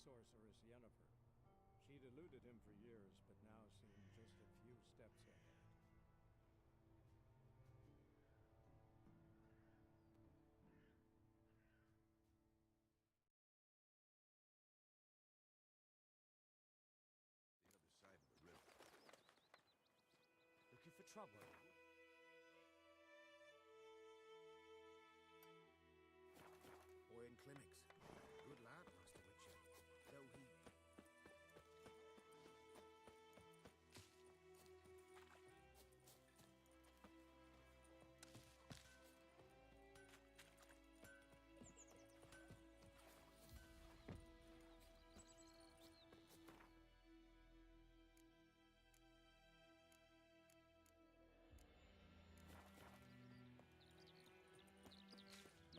sorceress Yennefer. She'd eluded him for years, but now seemed just a few steps ahead. The other side of the river. Looking for trouble? Owen Climmix. Good lad, Master Witcher. Though he...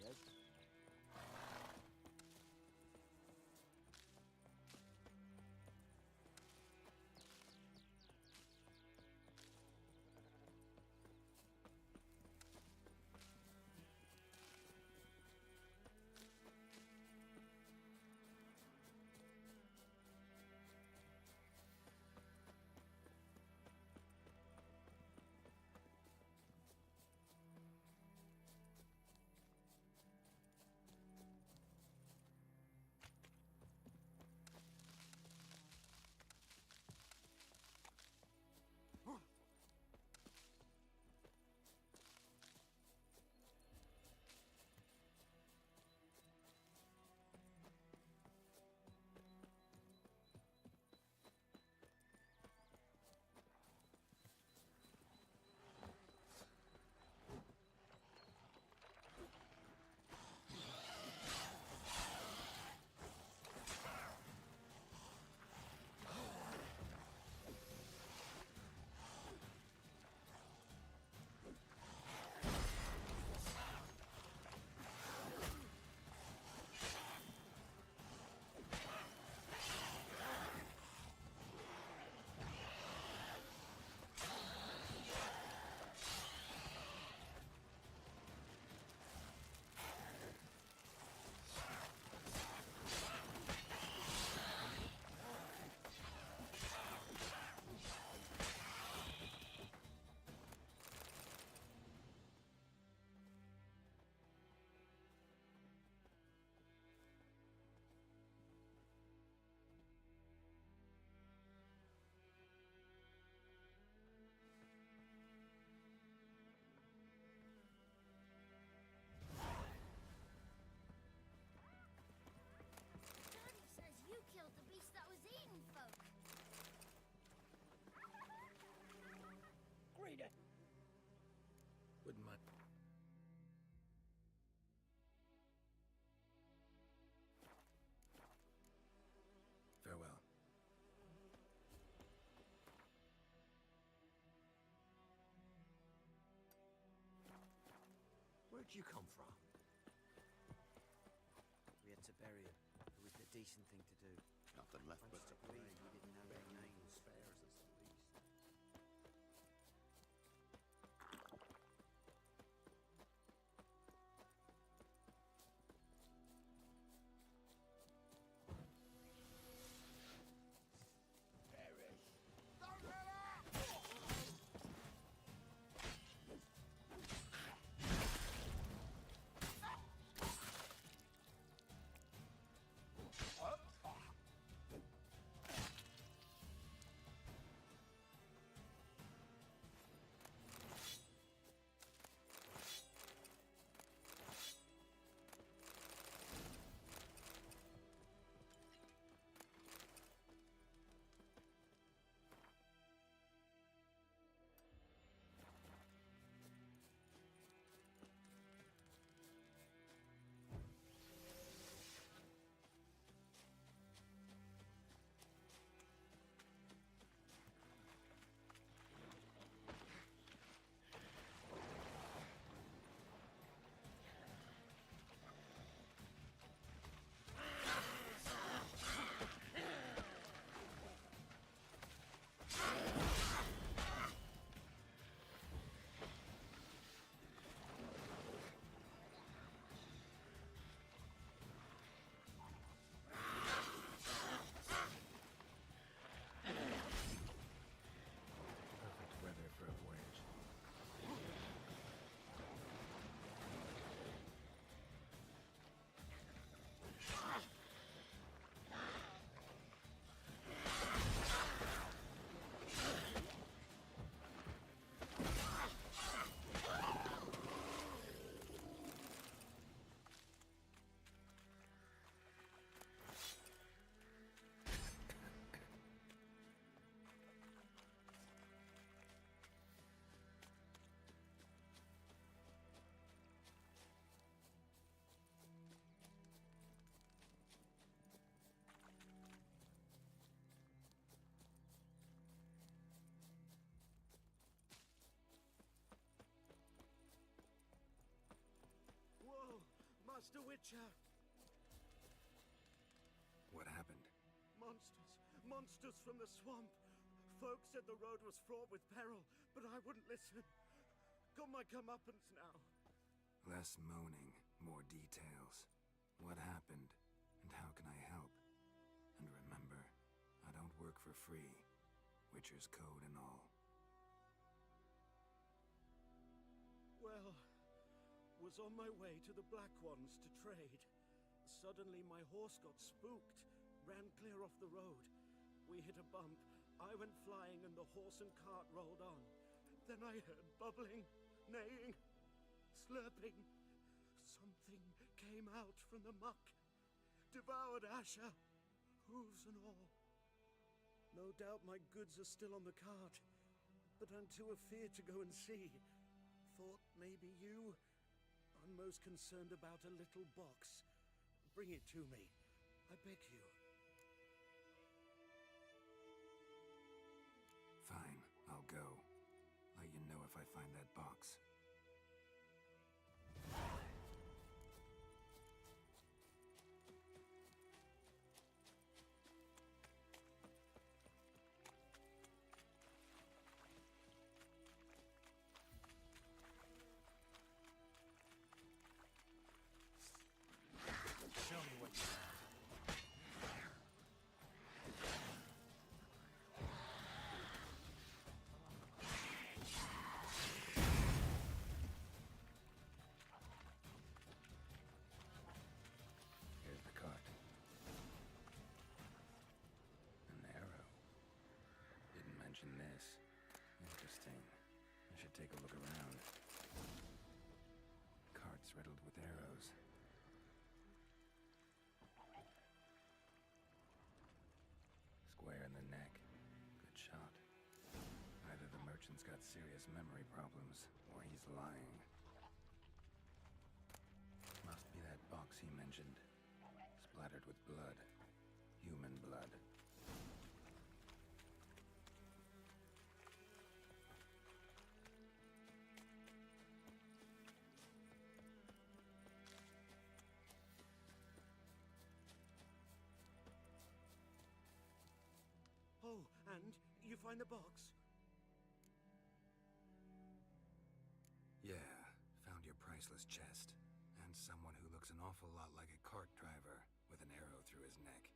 Yes? Daddy says you killed the beast that was eating folk. Great. Wouldn't mind. Farewell. Where'd you come from? We had to bury him. It was the decent thing to do. Nothing left I'm but just to agreed we didn't know their names. Spares us the least. Master Witcher! What happened? Monsters! Monsters from the swamp! Folk said the road was fraught with peril, but I wouldn't listen. Got my comeuppance now. Less moaning, more details. What happened, and how can I help? And remember, I don't work for free. Witcher's code and all. Well, was on my way to the Black Ones to trade. Suddenly my horse got spooked, ran clear off the road. We hit a bump. I went flying and the horse and cart rolled on. Then I heard bubbling, neighing, slurping. Something came out from the muck, devoured Asher, hooves and all. No doubt my goods are still on the cart, but I'm too afeard to go and see. Thought maybe you. I'm most concerned about a little box. Bring it to me, I beg you. Fine, I'll go. Let you know if I find that box. Show me what you have. Here's the cart. An arrow. Didn't mention this. Interesting. I should take a look around. Cart's riddled with arrows. Square in the neck. Good shot. Either the merchant's got serious memory problems, or he's lying. Must be that box he mentioned. Splattered with blood. Human blood. Oh, and you find the box? Yeah, found your priceless chest. And someone who looks an awful lot like a cart driver, with an arrow through his neck.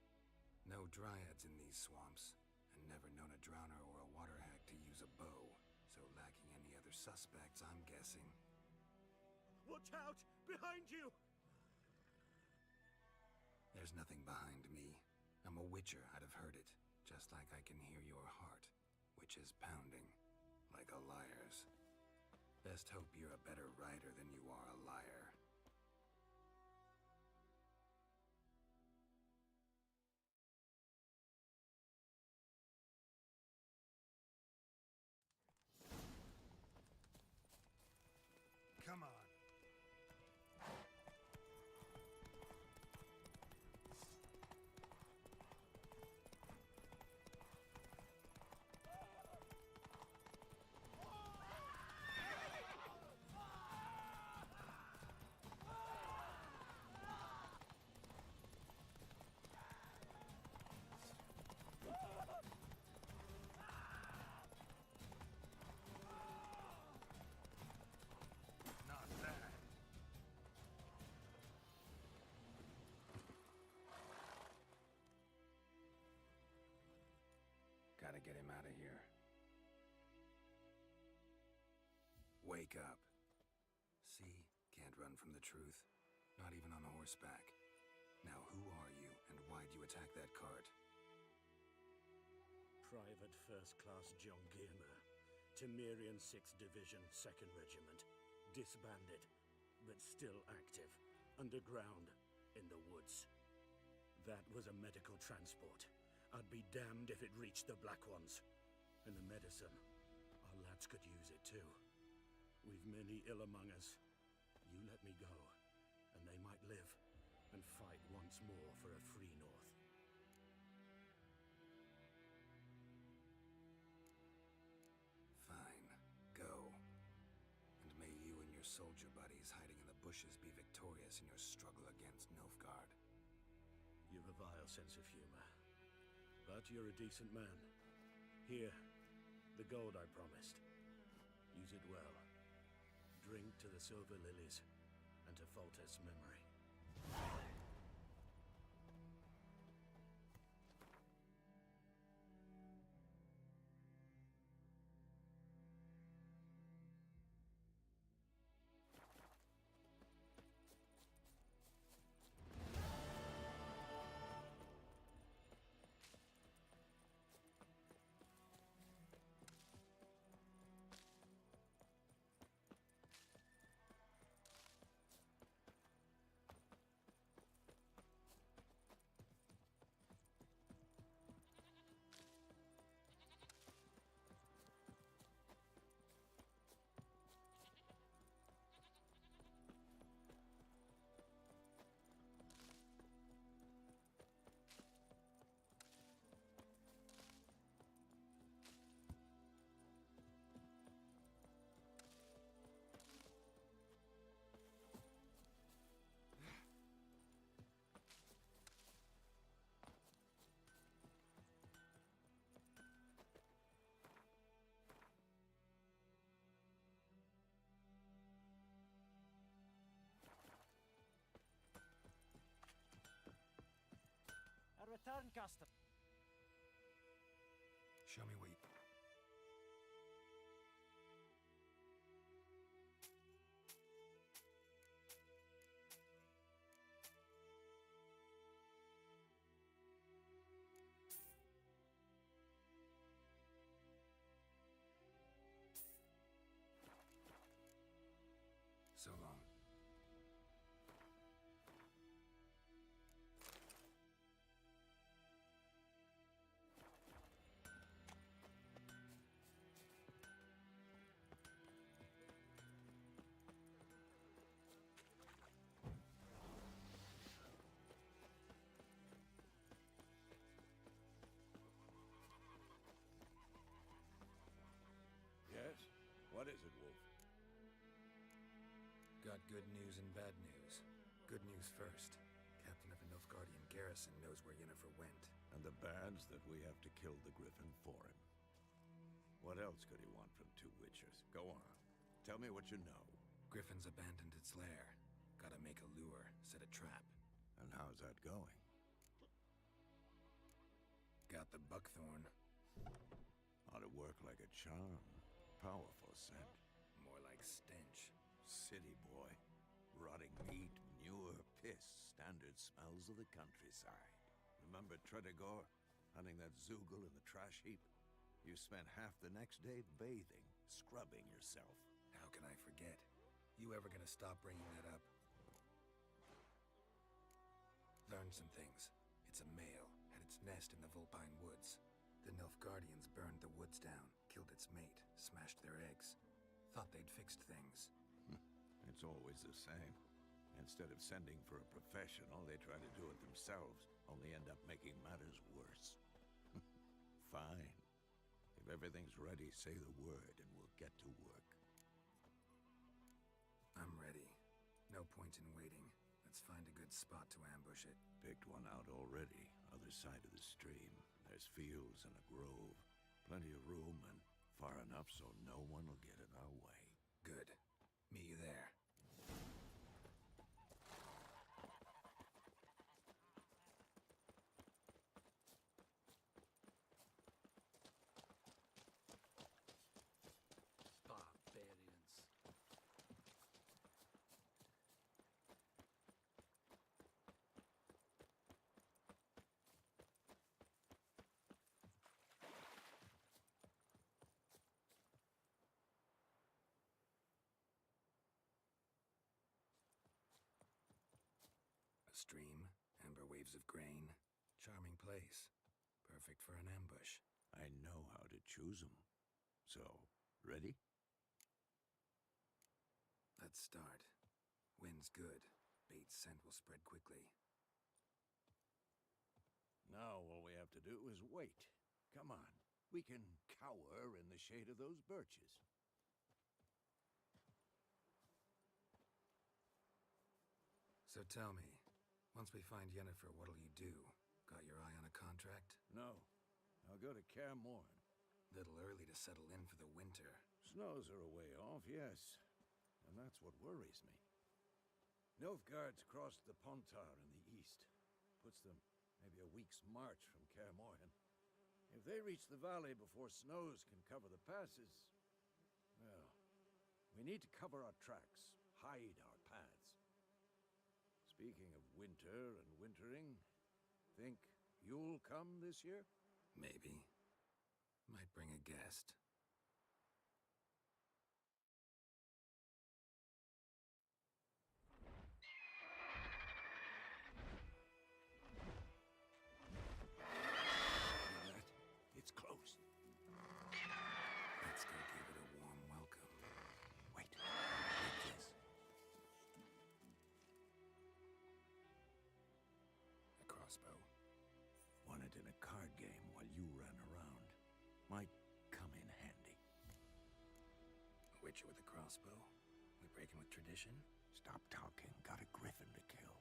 No dryads in these swamps, and never known a drowner or a water hack to use a bow, so lacking any other suspects, I'm guessing. Watch out! Behind you! There's nothing behind me. I'm a witcher, I'd have heard it. Just like I can hear your heart, which is pounding, like a liar's. Best hope you're a better rider than you are a liar. Come on. Not bad. Gotta get him out of here. Wake up. See? Can't run from the truth. Not even on horseback. Now who are you, and why'd you attack that cart? Private First Class John Giermer, Temerian 6th Division, 2nd Regiment. Disbanded, but still active. Underground, in the woods. That was a medical transport. I'd be damned if it reached the Black Ones. And the medicine, our lads could use it too. We've many ill among us. You let me go, and they might live and fight once more for a free North. Fine. Go. And may you and your soldier buddies hiding in the bushes bushes be victorious in your struggle against Nilfgaard. You've a vile sense of humor. But you're a decent man. Here, the gold I promised. Use it well. Drink to the silver lilies, and to Foltest's memory. A return custom. Show me what you... So long. Yes? What is it, Wolf? Got good news and bad news. Good news first. Captain of a Nilfgaardian garrison knows where Yennefer went. And the bad's that we have to kill the Griffin for him. What else could he want from two Witchers? Go on. Tell me what you know. Griffin's abandoned its lair. Gotta make a lure, set a trap. And how's that going? Got the buckthorn. Ought to work like a charm. Powerful scent. More like stench. City boy. Rotting meat, manure, piss. Standard smells of the countryside. Remember Tredegor? Hunting that Zoogle in the trash heap? You spent half the next day bathing, scrubbing yourself. How can I forget? You ever gonna stop bringing that up? Learned some things. It's a male, had its nest in the Vulpine Woods. The Nilfgaardians burned the woods down, killed its mate, smashed their eggs. Thought they'd fixed things. It's always the same. Instead of sending for a professional, they try to do it themselves, only end up making matters worse. Fine. If everything's ready, say the word and we'll get to work. I'm ready. No point in waiting. Let's find a good spot to ambush it. Picked one out already, other side of the stream. There's fields and a grove. Plenty of room and far enough so no one will get in our way. Good. Meet you there. Barbarians. A stream, amber waves of grain. Charming place. Perfect for an ambush. I know how to choose them. So, ready? Let's start. Wind's good. Bait's scent will spread quickly. Now all we have to do is wait. Come on. We can cower in the shade of those birches. So tell me, once we find Yennefer, what'll you do? Got your eye on a contract? No. I'll go to Kaer Morhen. Little early to settle in for the winter. Snows are a way off, yes. And that's what worries me. Nilfgaard's crossed the Pontar in the east. Puts them maybe a week's march from Kaer Morhen. If they reach the valley before snows can cover the passes, well, we need to cover our tracks, hide our paths. Speaking of winter and wintering, think you'll come this year? Maybe. Might bring a guest. It's close. Let's go give it a warm welcome. Wait, like this. A crossbow. Won it in a card game while you ran around. Might come in handy. A witcher with a crossbow? We breaking with tradition? Stop talking. Got a griffin to kill.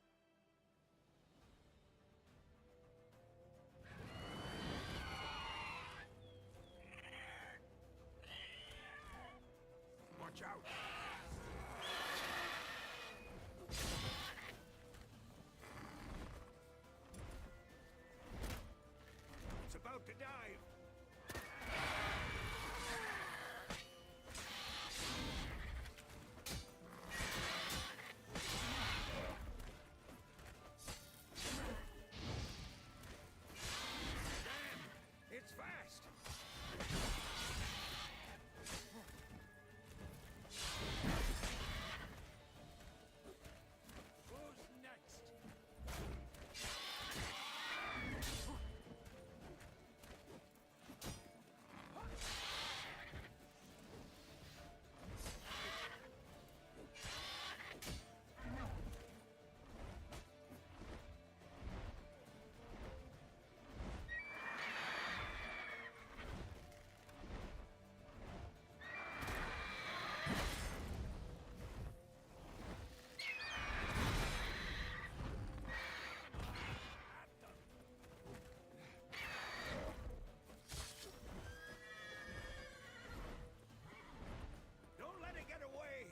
Watch out! It's about to dive! Damn! It's fast! Who's next? Don't let it get away!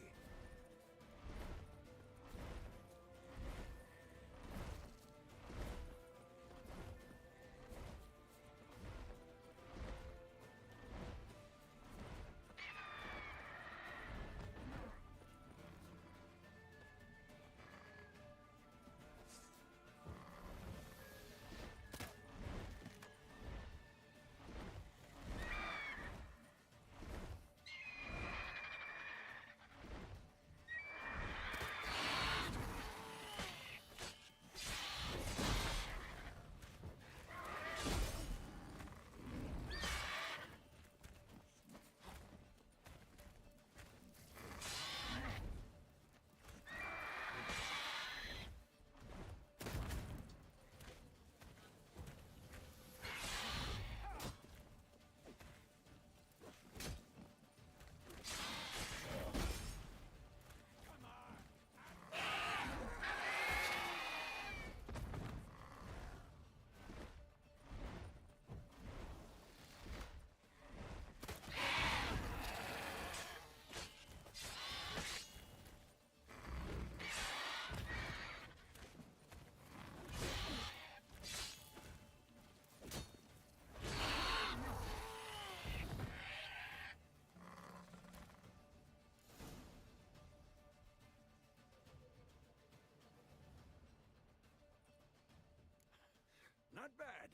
Not bad.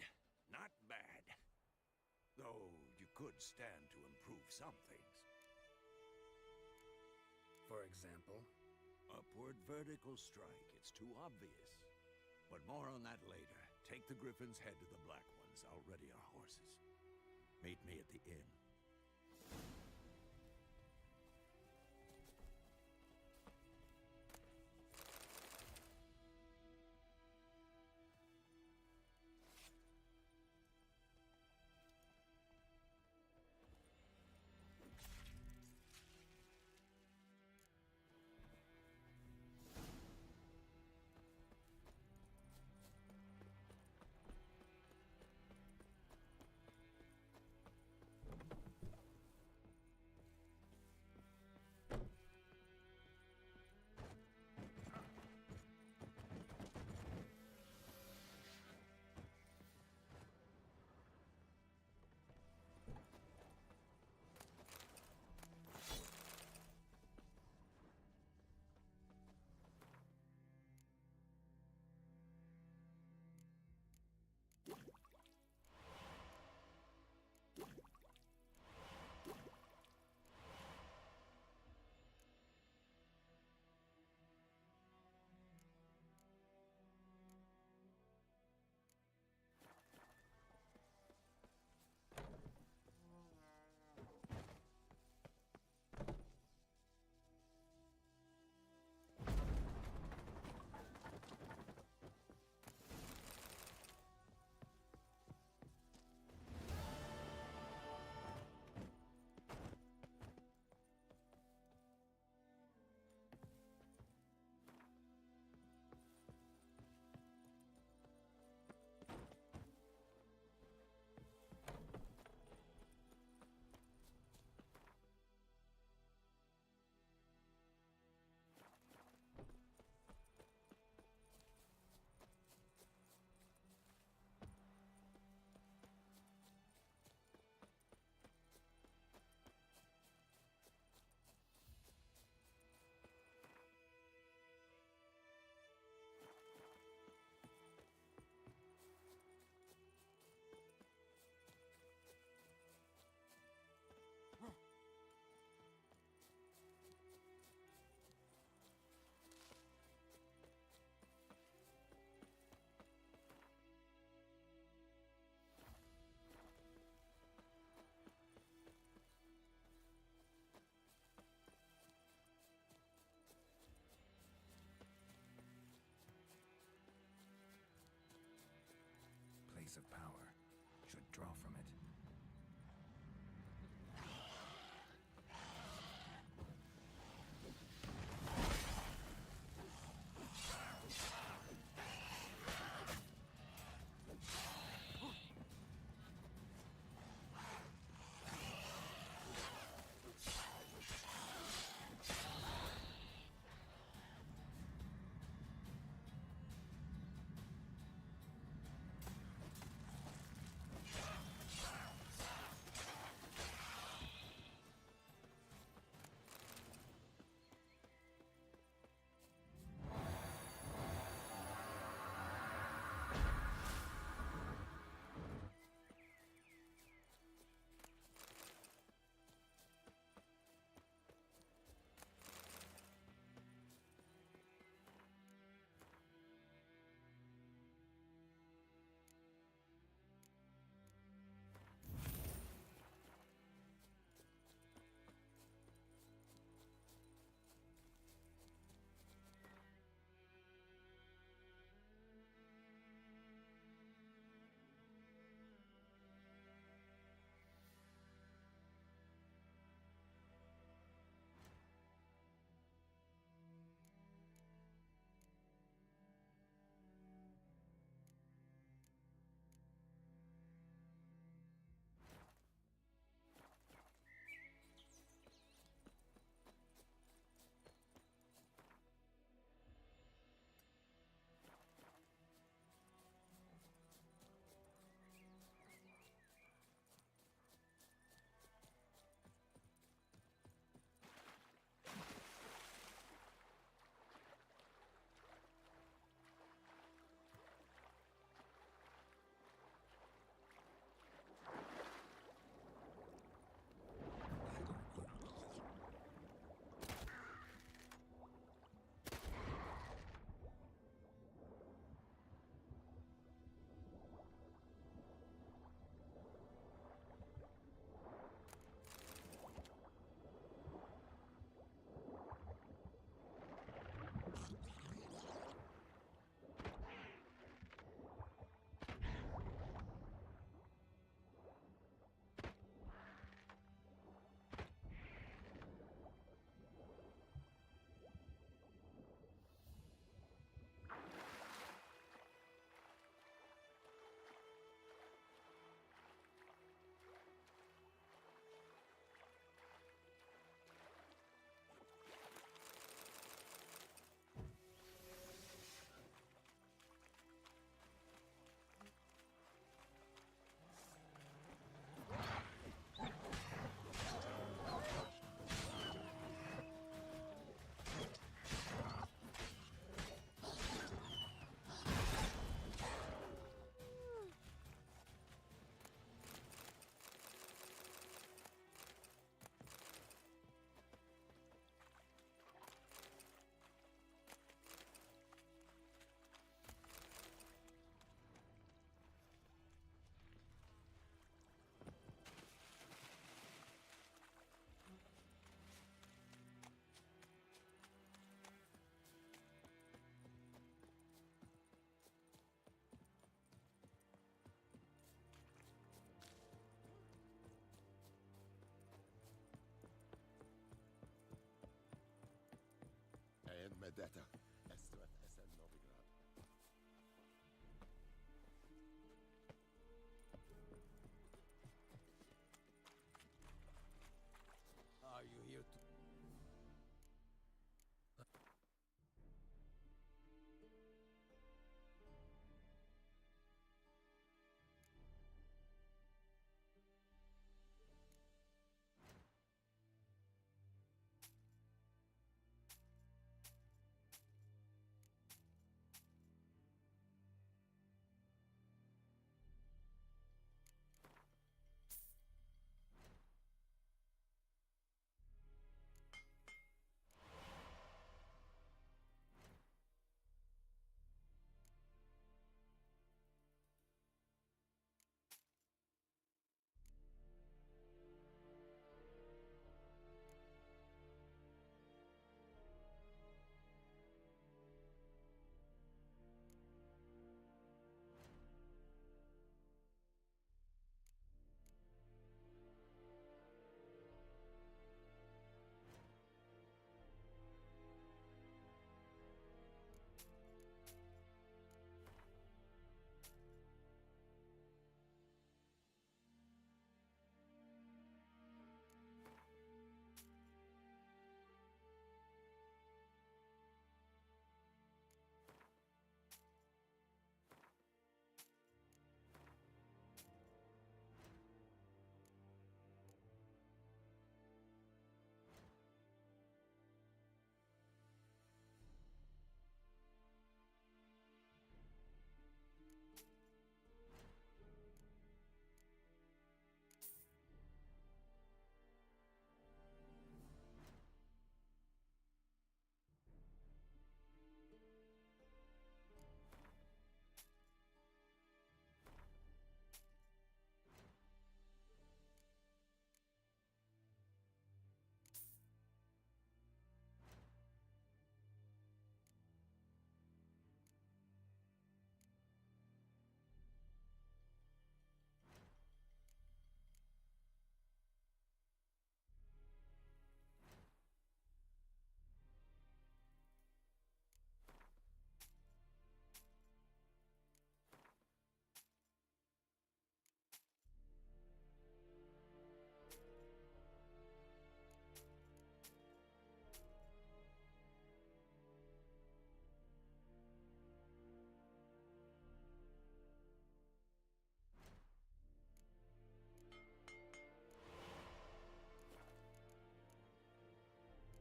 Not bad. Though you could stand to improve some things. For example? Upward vertical strike. It's too obvious. But more on that later. Take the Griffin's head to the Black Ones. I'll ready our horses. Meet me at the inn. source of power. Should draw from it. Medeta. Estuat esen Novigrad. Are you here to...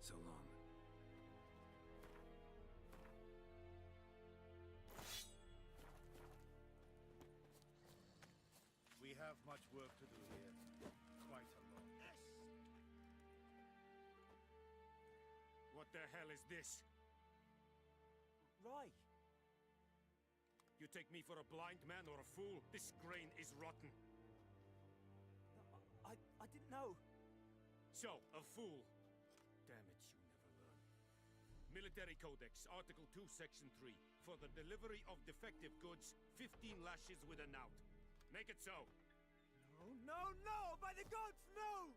So long. We have much work to do here. Quite a lot. What the hell is this? Rye. You take me for a blind man or a fool? This grain is rotten. I didn't know. So, a fool. Damn it, you never learn. Military Codex, Article 2, Section 3. For the delivery of defective goods, 15 lashes with a knout. Make it so. No, no, no! By the gods, no!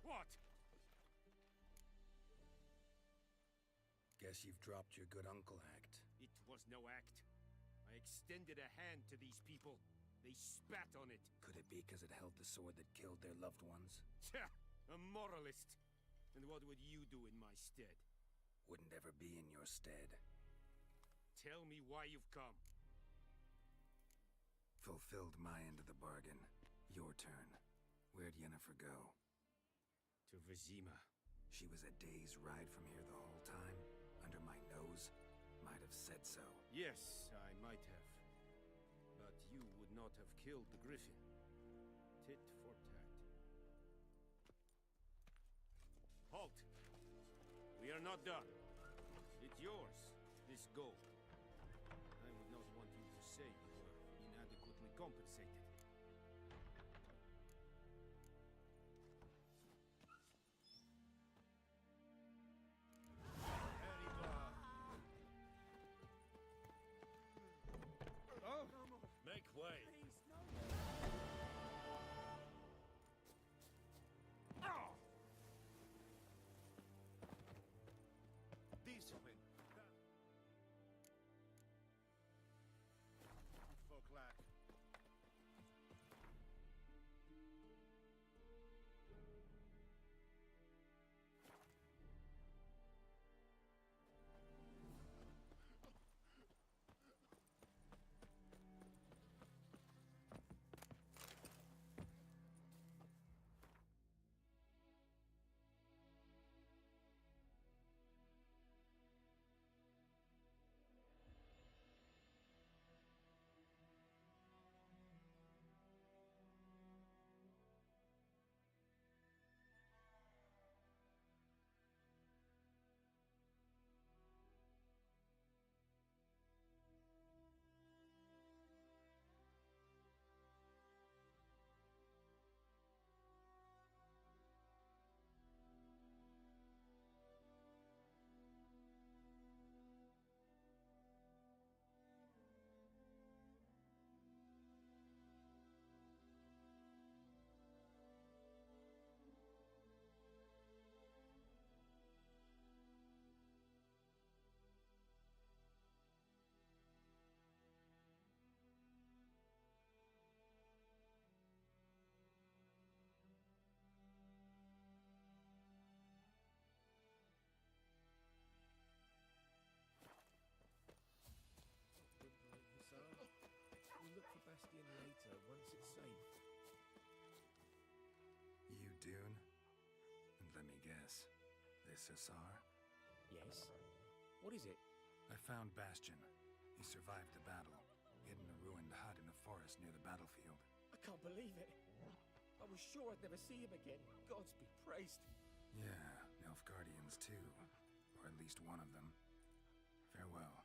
What? Guess you've dropped your good uncle act. It was no act. I extended a hand to these people. They spat on it. Could it be because it held the sword that killed their loved ones? Tja, a moralist. And what would you do in my stead? Wouldn't ever be in your stead. Tell me why you've come. Fulfilled my end of the bargain. Your turn. Where'd Yennefer go? To Vizima. She was a day's ride from here the whole time? Under my nose? Might have said so. Yes, I might have. But you would not have killed the griffin. Tit for tat. Halt! We are not done. It's yours, this gold. I would not want you to say you were inadequately compensated. Make way. These men. Folk lack. We'll look for Bastion later, once it's safe. You Dune? And let me guess. This Hussar? Yes? What is it? I found Bastion. He survived the battle, hid in a ruined hut in a forest near the battlefield. I can't believe it. I was sure I'd never see him again. Gods be praised. Yeah, Nilfgaardians too. Or at least one of them. Farewell.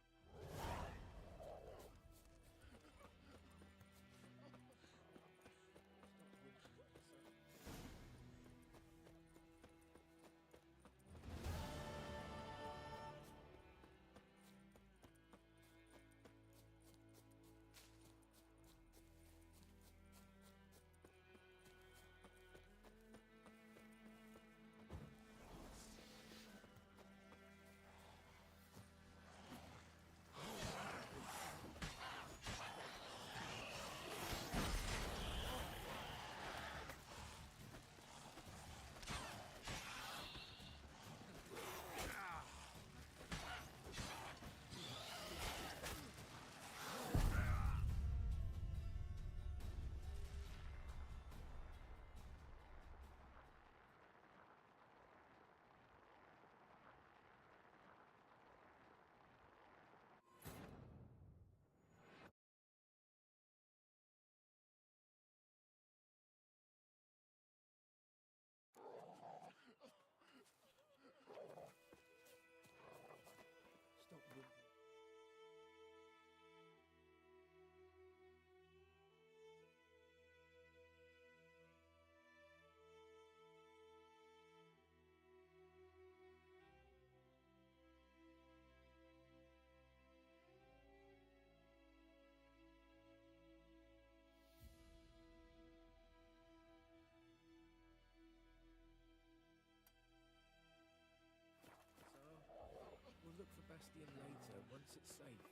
Bastion later, once it's safe.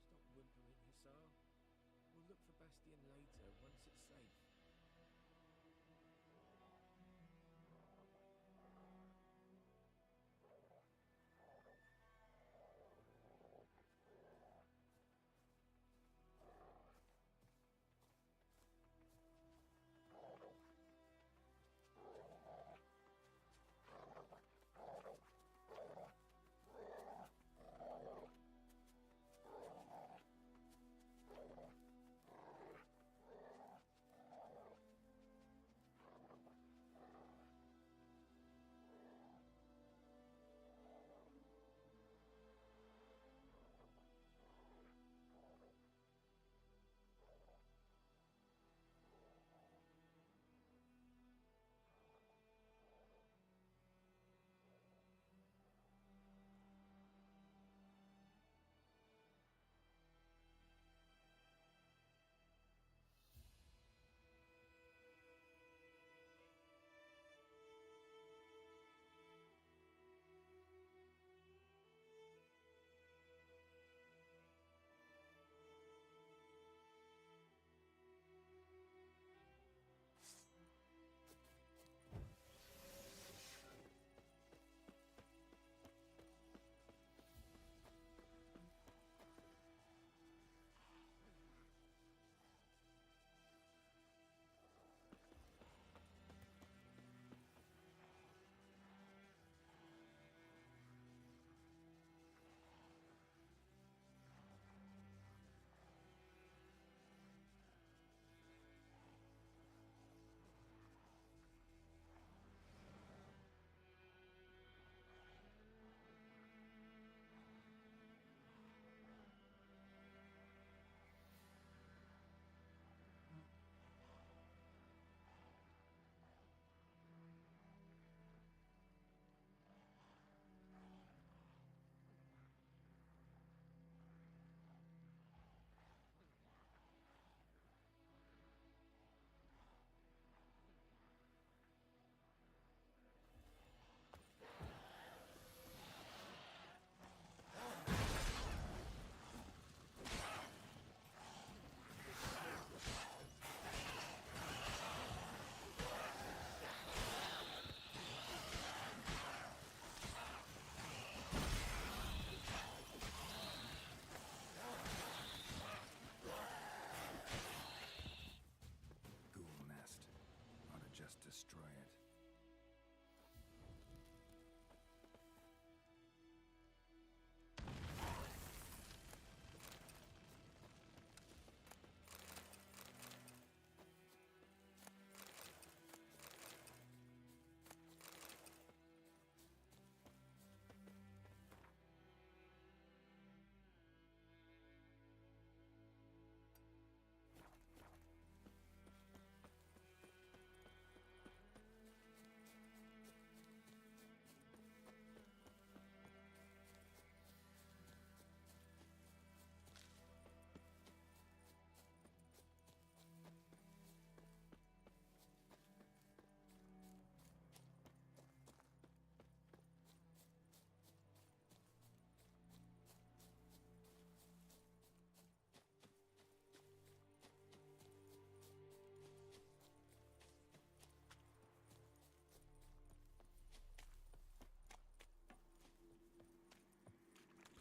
Stop whimpering, Hussar. We'll look for Bastion later, once it's safe.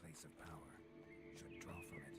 Place of power should draw from it.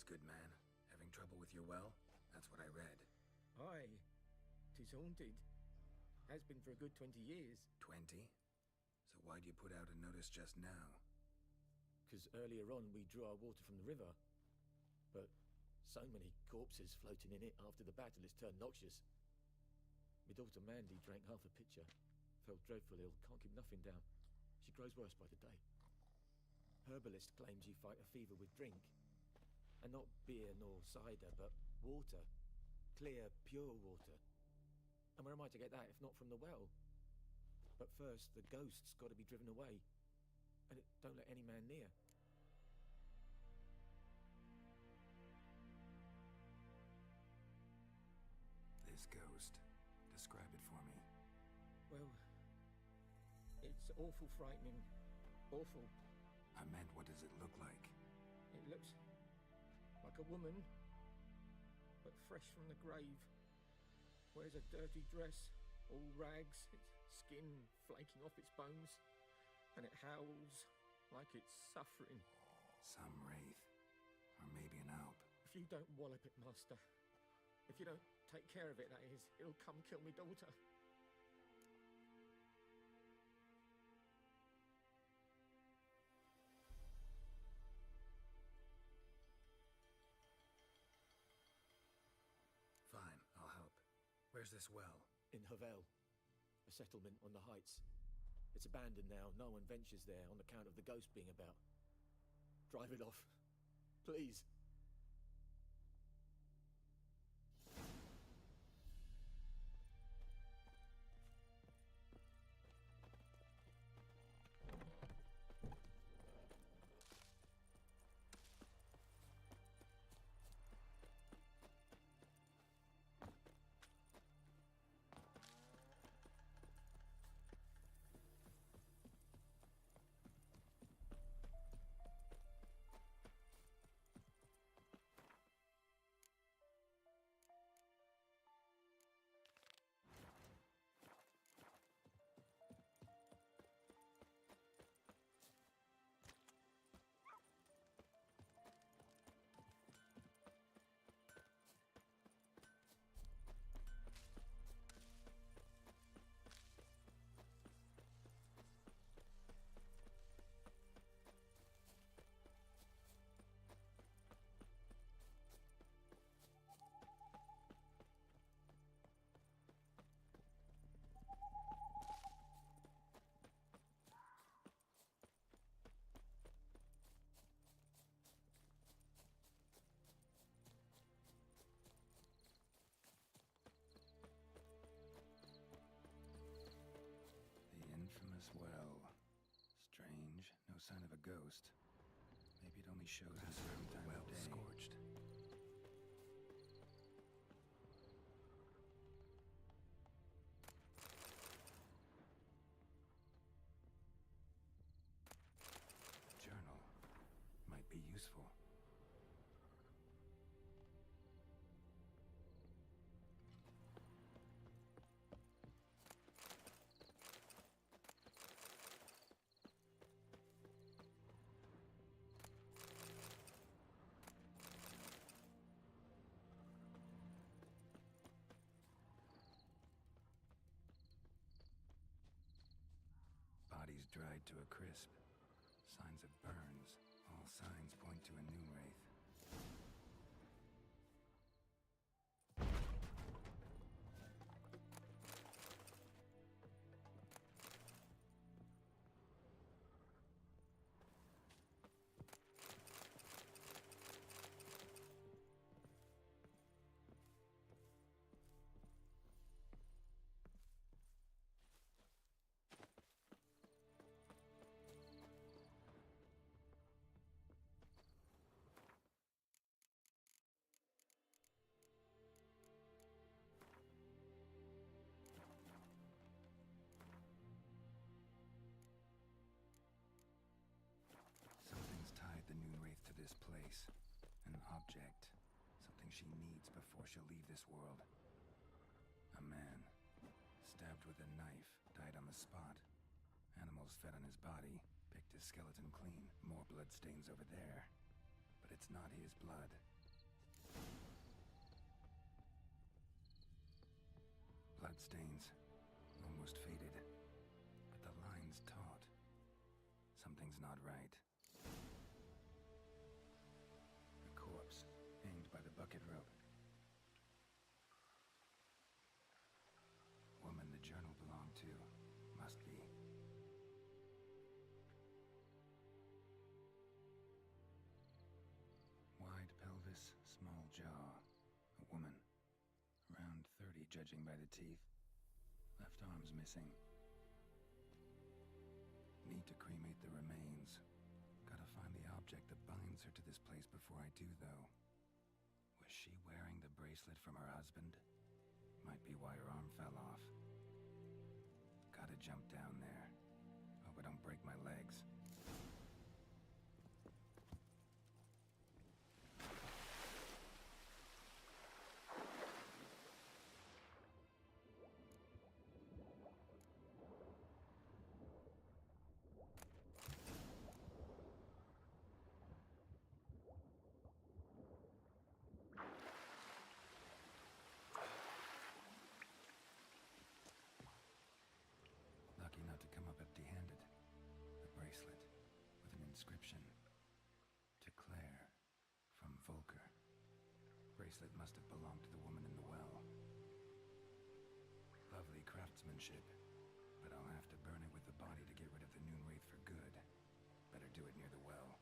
good man. Having trouble with your well? That's what I read. Aye. 'Tis haunted. Has been for a good 20 years. 20? So why'd you put out a notice just now? 'Cause earlier on we drew our water from the river. But so many corpses floating in it after the battle it's turned noxious. My daughter Mandy drank half a pitcher. Fell dreadful ill, can't keep nothing down. She grows worse by the day. Herbalist claims you fight a fever with drink. And not beer nor cider, but water. Clear, pure water. And where am I to get that if not from the well? But first, the ghost's got to be driven away. And it don't let any man near. This ghost. Describe it for me. Well, it's awful frightening. Awful. I meant, what does it look like? It looks like a woman, but fresh from the grave. Wears a dirty dress, all rags, its skin flaking off its bones, and it howls like it's suffering. Some wraith. Or maybe an alp. If you don't wallop it, Master, if you don't take care of it, that is, it'll come kill me daughter. Fine, I'll help. Where's this well? In Havel, a settlement on the heights. It's abandoned now. No one ventures there on account of the ghost being about. Drive it off, please. Well, strange. No sign of a ghost. Maybe it only shows a certain time of day. Scorched. Journal. Might be useful. Bodies dried to a crisp. Signs of burns. All signs point to a noon wraith. This place. An object. Something she needs before she'll leave this world. A man. Stabbed with a knife. Died on the spot. Animals fed on his body. Picked his skeleton clean. More blood stains over there. But it's not his blood. bloodstains, almost faded. But the line's taut. Something's not right. A corpse, hanged by the bucket rope. Woman the journal belonged to. Must be. Wide pelvis, small jaw. A woman. Around 30, judging by the teeth. Left arm's missing. Need to cremate the remains. Gotta find the object that binds her to this place before I do, though. Was she wearing the bracelet from her husband? Might be why her arm fell off. Gotta jump down there. Hope I don't break my legs. Lucky not to come up empty-handed. A bracelet with an inscription. To Claire, from Volker. Bracelet must have belonged to the woman in the well. Lovely craftsmanship, but I'll have to burn it with the body to get rid of the Noon Wraith for good. Better do it near the well.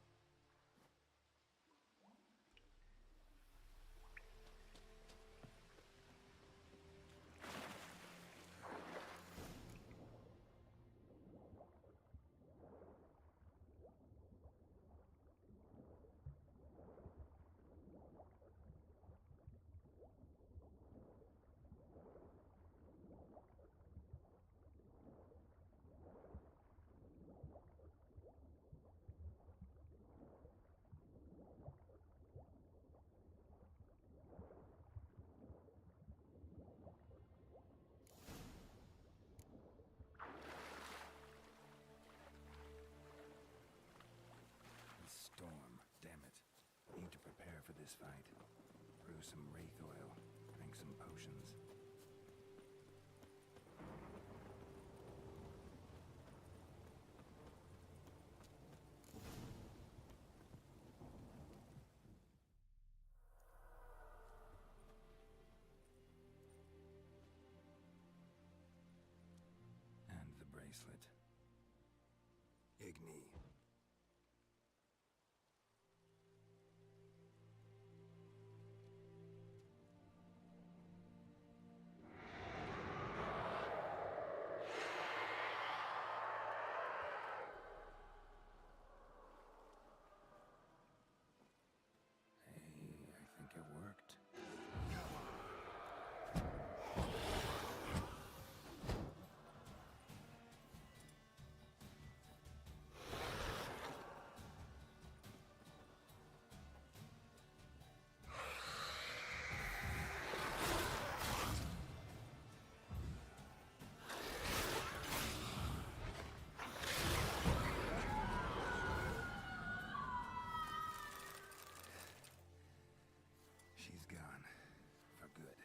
Storm, damn it. Need to prepare for this fight. Brew some wraith oil, drink some potions. And the bracelet. Igni. I think it worked. She's gone. For good.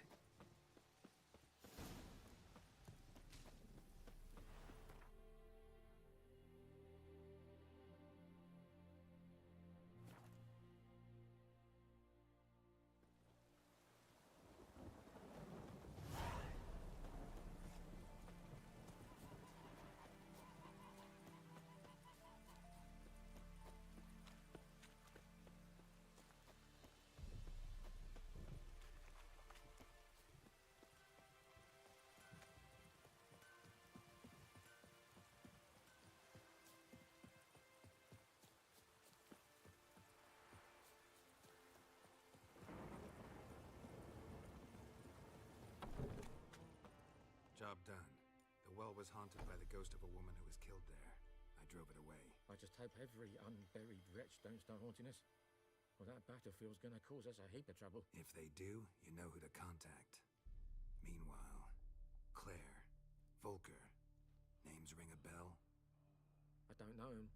Job done. The well was haunted by the ghost of a woman who was killed there. I drove it away. I just hope every unburied wretch don't start haunting us. Well, that battlefield's gonna cause us a heap of trouble. If they do, you know who to contact. Meanwhile, Claire, Volker. Names ring a bell? I don't know him.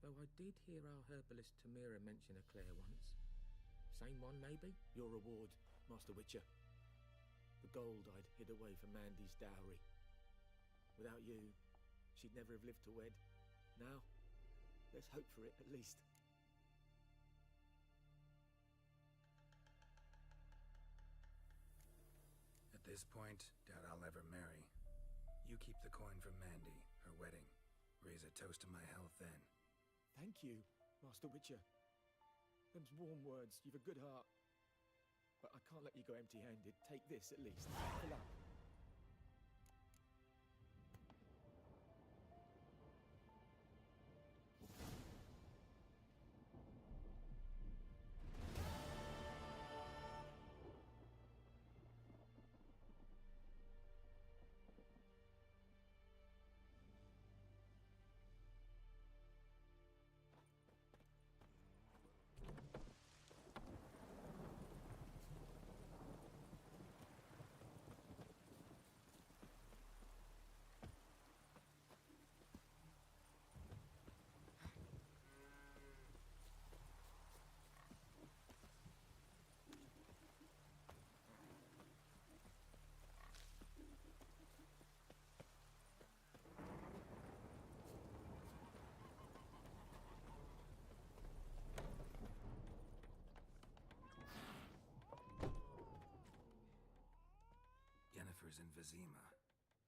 Though I did hear our herbalist Tamira mention a Claire once. Same one, maybe? Your reward, Master Witcher. The gold I'd hid away for Mandy's dowry. Without you, she'd never have lived to wed. Now, let's hope for it, at least. At this point, doubt I'll ever marry. You keep the coin from Mandy, her wedding. Raise a toast to my health then. Thank you, Master Witcher. Them's warm words. You've a good heart. But I can't let you go empty-handed. Take this, at least. Fill up. Yennefer's in Vizima.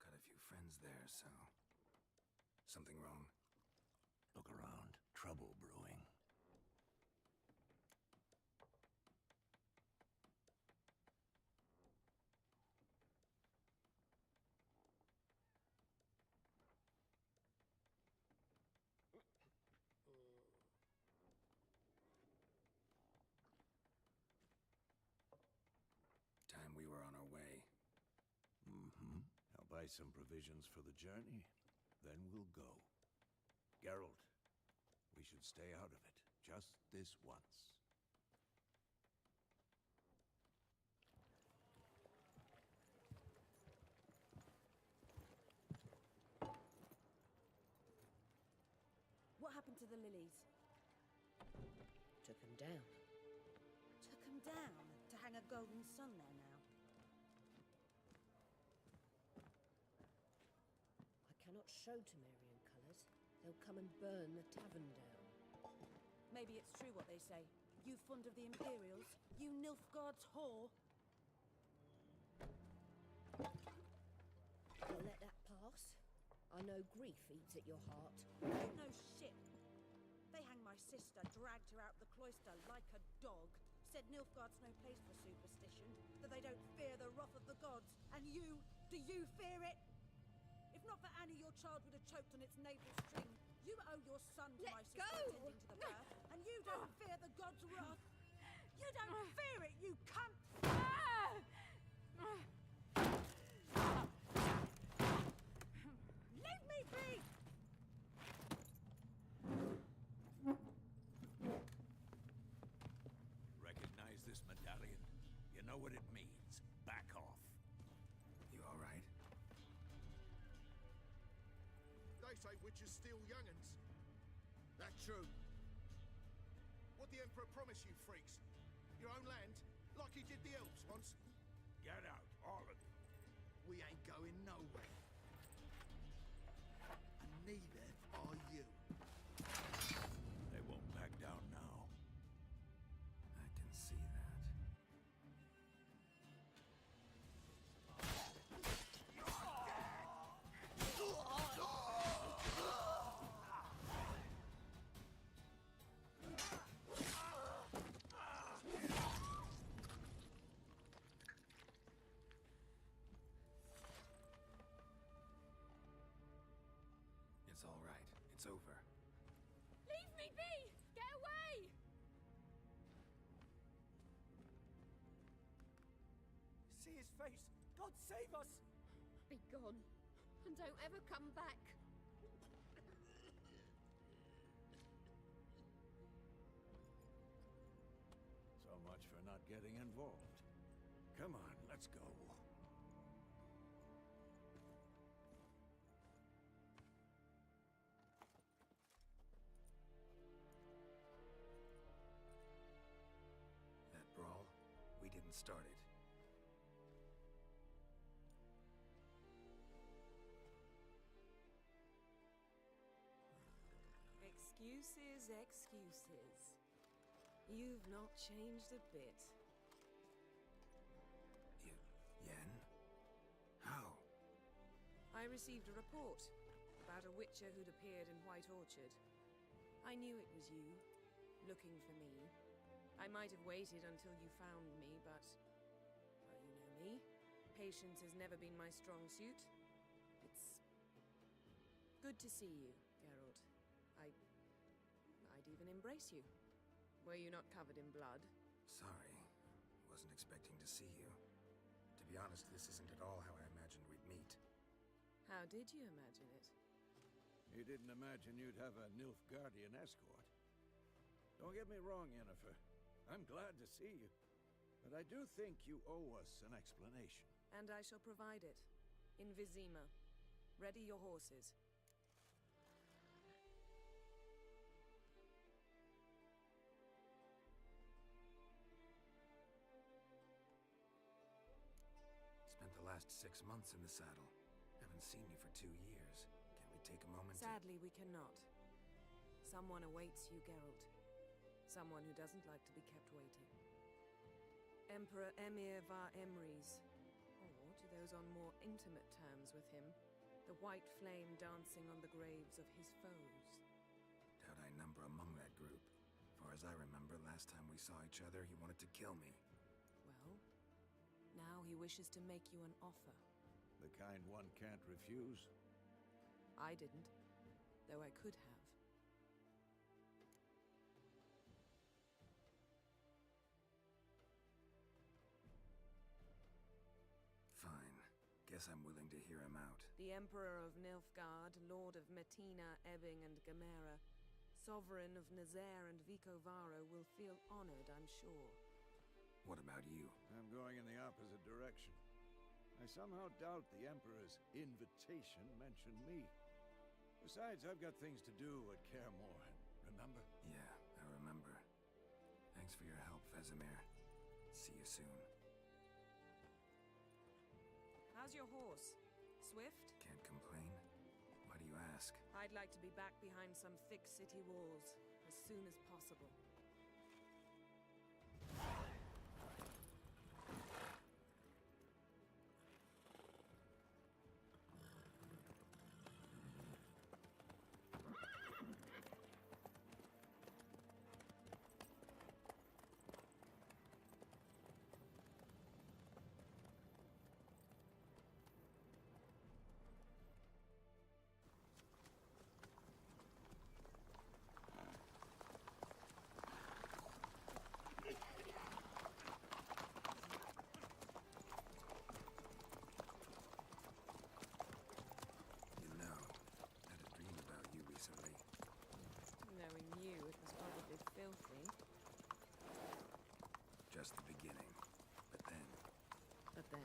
Got a few friends there, so... Something wrong? Look around. Trouble brewing. Time we were on our way. Mm-hmm. I'll buy some provisions for the journey. Then we'll go. Geralt, we should stay out of it. Just this once. What happened to the lilies? Took 'em down. Took 'em down to hang a golden sun there now. I cannot show Temerian colours. They'll come and burn the tavern down. Maybe it's true what they say. You fond of the Imperials? You Nilfgaard's whore? You'll let that pass? I know grief eats at your heart. You know shit. They hang my sister, dragged her out the cloister like a dog. Said Nilfgaard's no place for superstition, that they don't fear the wrath of the gods. And you, do you fear it? If not for Annie, your child would have choked on its navel string. You owe your son to my sister attending to the birth, and you don't fear the gods' wrath. You don't fear it, you cunt! Leave me be! Recognize this medallion? You know what it means. Back off. You alright? They say witches steal young'uns. That true? What the Emperor promised you, freaks? Your own land? Like he did the elves once? Get out, all of you. We ain't going nowhere. And neither are you. They won't back down now. I can see that. It's all right. It's over. Leave me be! Get away! See his face! God save us! Be gone, and don't ever come back. So much for not getting involved. Come on, let's go. That brawl, we didn't start it. Excuses, excuses. You've not changed a bit. Yen? How? I received a report about a witcher who'd appeared in White Orchard. I knew it was you, looking for me. I might have waited until you found me, but... well, you know me. Patience has never been my strong suit. It's... good to see you, Geralt. I'd even embrace you. Were you not covered in blood? Sorry. Wasn't expecting to see you. To be honest, this isn't at all how I imagined we'd meet. How did you imagine it? You didn't imagine you'd have a Nilfgaardian escort. Don't get me wrong, Yennefer. I'm glad to see you. But I do think you owe us an explanation. And I shall provide it. In Vizima. Ready your horses. Spent the last 6 months in the saddle. Haven't seen you for 2 years. Can we take a moment Sadly, we cannot. Someone awaits you, Geralt. Someone who doesn't like to be kept waiting. Emperor Emir var Emreis. Or, to those on more intimate terms with him, the white flame dancing on the graves of his foes. Doubt I number among that group. Far as I remember, last time we saw each other, he wanted to kill me. Well, now he wishes to make you an offer. The kind one can't refuse? I didn't, though I could have. Fine. Guess I'm willing to hear him out. The Emperor of Nilfgaard, Lord of Metina, Ebbing, and Gamera, Sovereign of Nazaire and Vicovaro will feel honored, I'm sure. What about you? I'm going in the opposite direction. I somehow doubt the Emperor's invitation mentioned me. Besides, I've got things to do at Kaer Morhen, remember? Yeah, I remember. Thanks for your help, Vesemir. See you soon. How's your horse? Swift? Can't complain. Why do you ask? I'd like to be back behind some thick city walls as soon as possible. Filthy. Just the beginning. But then... But then?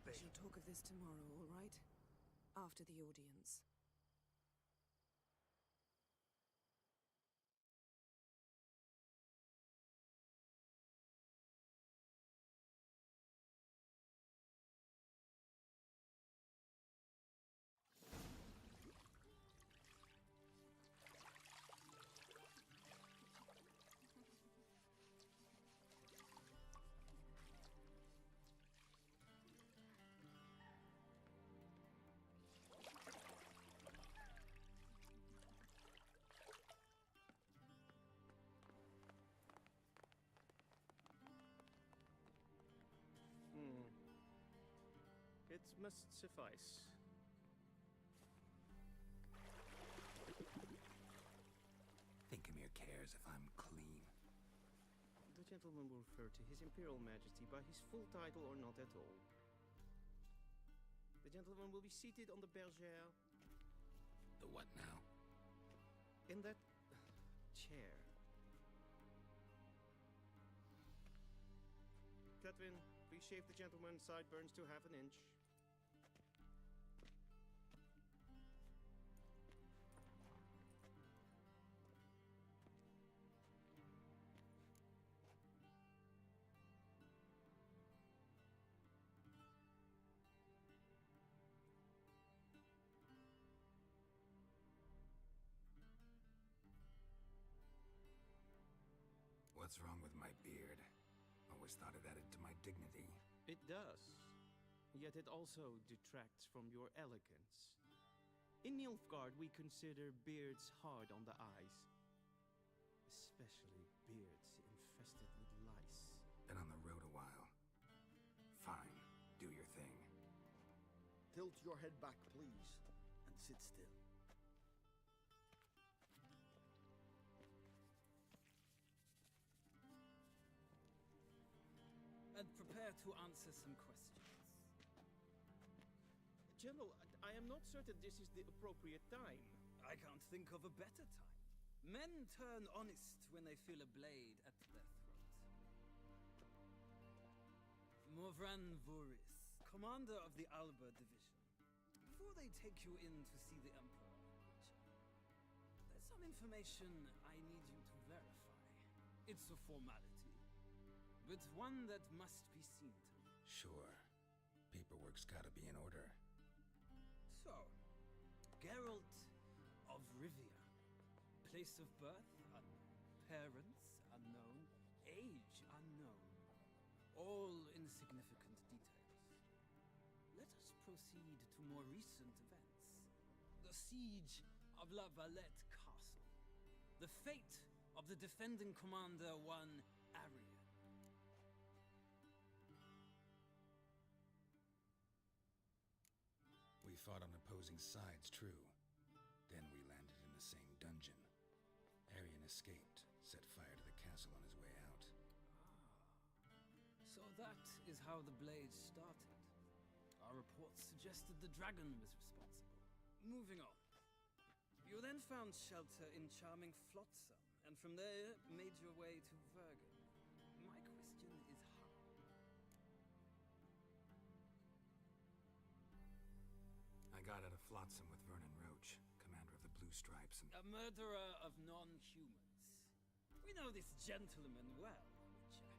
We shall talk of this tomorrow, all right? After the audience. That must suffice. Thinkemere cares if I'm clean. The gentleman will refer to His Imperial Majesty by his full title or not at all. The gentleman will be seated on the bergère. The what now? In that chair. Catwin, please shave the gentleman's sideburns to half an inch. What's wrong with my beard? Always thought it added to my dignity. It does. Yet it also detracts from your elegance. In Nilfgaard, we consider beards hard on the eyes. Especially beards infested with lice. Been on the road a while. Fine, do your thing. Tilt your head back, please, and sit still. And prepare to answer some questions. General, I am not certain this is the appropriate time. I can't think of a better time. Men turn honest when they feel a blade at their throat. Morvran Voris, commander of the Alba Division. Before they take you in to see the Emperor, there's some information I need you to verify. It's a formality, but one that must be seen to. Sure. Paperwork's gotta be in order. So, Geralt of Rivia. Place of birth unknown. Parents unknown. Age unknown. All insignificant details. Let us proceed to more recent events. The siege of La Valette Castle. The fate of the defending commander, one Arian. We fought on opposing sides, true. Then we landed in the same dungeon. Arian escaped, set fire to the castle on his way out. So that is how the blade started. Our reports suggested the dragon was responsible. Moving on. You then found shelter in charming Flotsam, and from there made your way to Vergen. My question is how? I got out of Flotsam with Vernon Roach, commander of the Blue Stripes, and... A murderer of non-humans. We know this gentleman well, Witcher.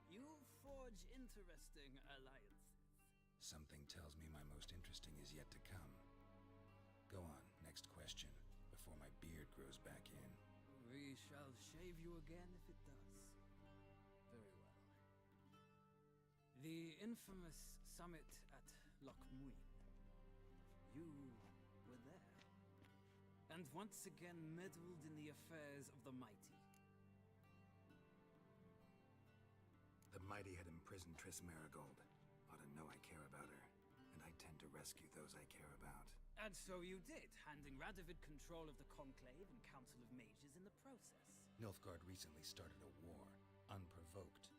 You forge interesting alliances. Something tells me my most interesting is yet to come. Go on, next question, before my beard grows back in. We shall shave you again if it does. Very well. The infamous summit at Loch Muin. You were there. And once again meddled in the affairs of the mighty. The mighty had imprisoned Triss Merigold. Ought to know I care about her, and I tend to rescue those I care about. And so you did, handing Radovid control of the Conclave and Council of Mages in the process. Nilfgaard recently started a war, unprovoked.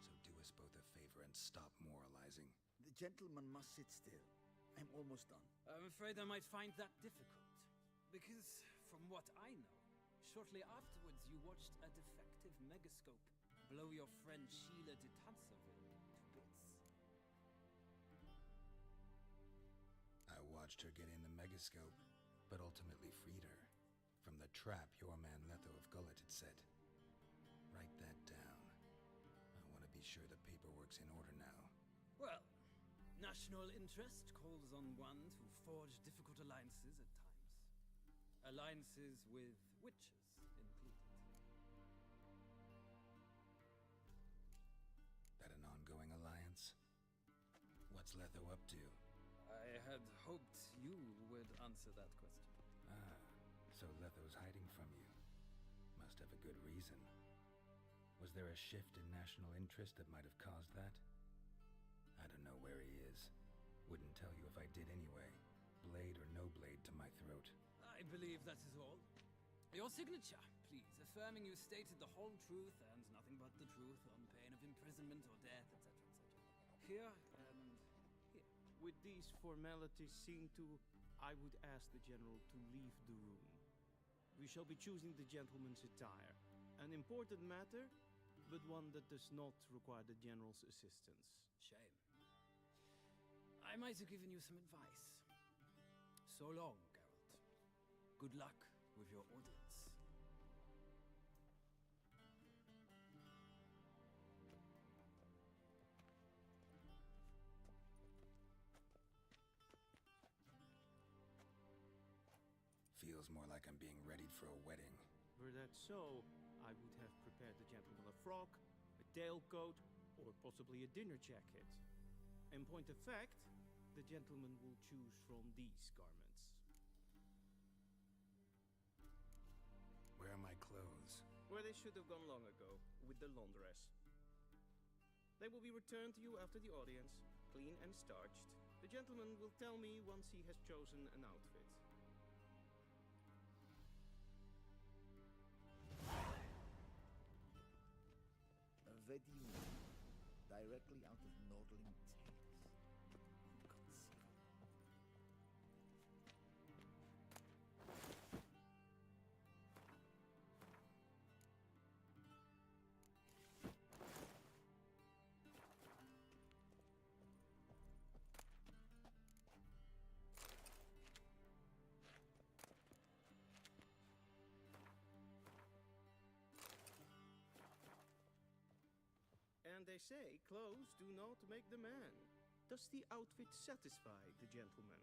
So do us both a favor and stop moralizing. The gentleman must sit still. I'm almost done. I'm afraid I might find that difficult. Because, from what I know, shortly afterwards you watched a defective megascope blow your friend Sheila de Tansarville to bits. I watched her get in the megascope, but ultimately freed her. From the trap your man Letho of Gullet had set. Write that down. I want to be sure the paperwork's in order now. Well, national interest calls on one to forge difficult alliances at times. Alliances with witches included. That an ongoing alliance? What's Letho up to? I had hoped you would answer that question. Ah, so Letho's hiding from you. Must have a good reason. Was there a shift in national interest that might have caused that? I don't know where he is. Wouldn't tell you if I did anyway. Blade or no blade to my throat. I believe that is all. Your signature, please, affirming you stated the whole truth and nothing but the truth on pain of imprisonment or death, etc., etc. Here and here. With these formalities seen to, I would ask the General to leave the room. We shall be choosing the gentleman's attire. An important matter, but one that does not require the General's assistance. Shame. I might have given you some advice. So long, Geralt. Good luck with your audience. Feels more like I'm being readied for a wedding. Were that so, I would have prepared the gentleman a frock, a tailcoat, or possibly a dinner jacket. In point of fact, the gentleman will choose from these garments. Where are my clothes? Where they should have gone long ago, with the laundress. They will be returned to you after the audience, clean and starched. The gentleman will tell me once he has chosen an outfit. Vedin, directly out of Nordling Tales. Inconceivable. And they say clothes do not make the man. Does the outfit satisfy the gentleman?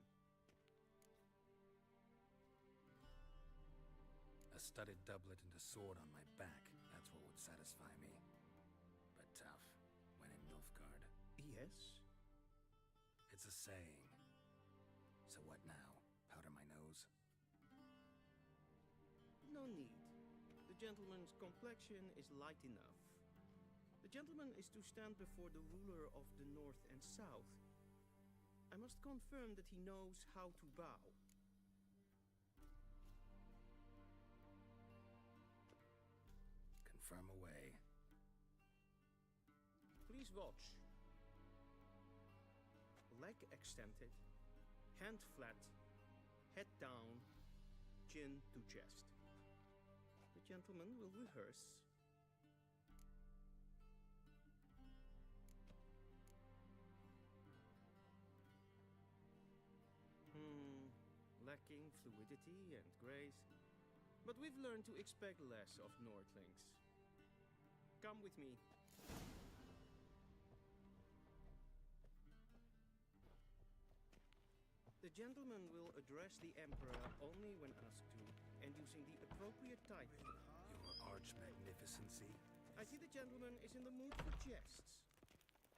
A studded doublet and a sword on my back. That's what would satisfy me. But tough, when in Nilfgaard. Yes? It's a saying. So what now? Powder my nose? No need. The gentleman's complexion is light enough. The gentleman is to stand before the ruler of the North and South. I must confirm that he knows how to bow. Confirm away. Please watch. Leg extended, hand flat, head down, chin to chest. The gentleman will rehearse. Lacking fluidity and grace, but we've learned to expect less of Nordlings. Come with me. The gentleman will address the Emperor only when asked to, and using the appropriate title. Your Arch Magnificency? I see the gentleman is in the mood for jests.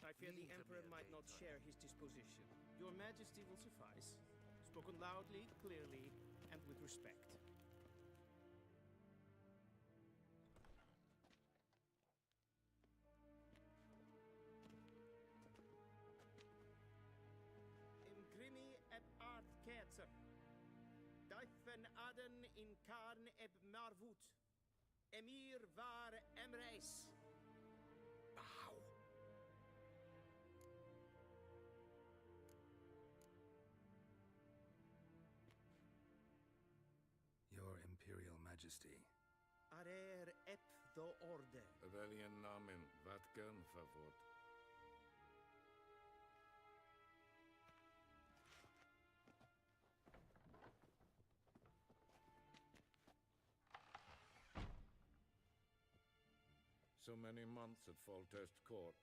I fear the Emperor might not share his disposition. Your Majesty will suffice. Spoken loudly, clearly, and with respect. Imgrimi eb ard ketzer. Daifen aden in karn eb marvut. Emir var emreis. Bow. Your Imperial Majesty. Arer ep the orde. Veljen namen, vatgen favor. So many months at Foltest Court,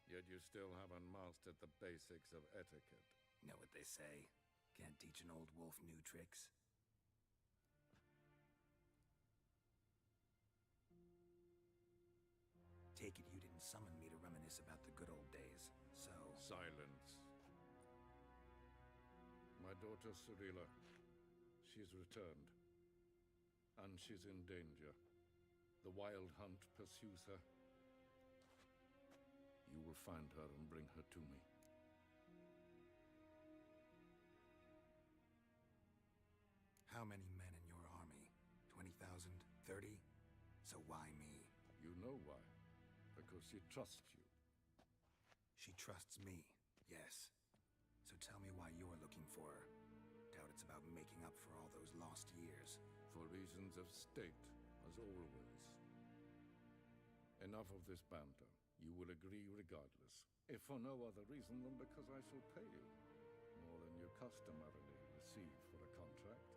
yet you still haven't mastered the basics of etiquette. Know what they say? Can't teach an old wolf new tricks. Take it you didn't summon me to reminisce about the good old days, so... Silence. My daughter Cirilla, she's returned. And she's in danger. The Wild Hunt pursues her. You will find her and bring her to me. So why me? You know why. Because she trusts you. She trusts me, yes. So tell me why you're looking for her. Doubt it's about making up for all those lost years. For reasons of state, as always. Enough of this banter. You will agree regardless. If for no other reason than because I shall pay you. More than you customarily receive for a contract.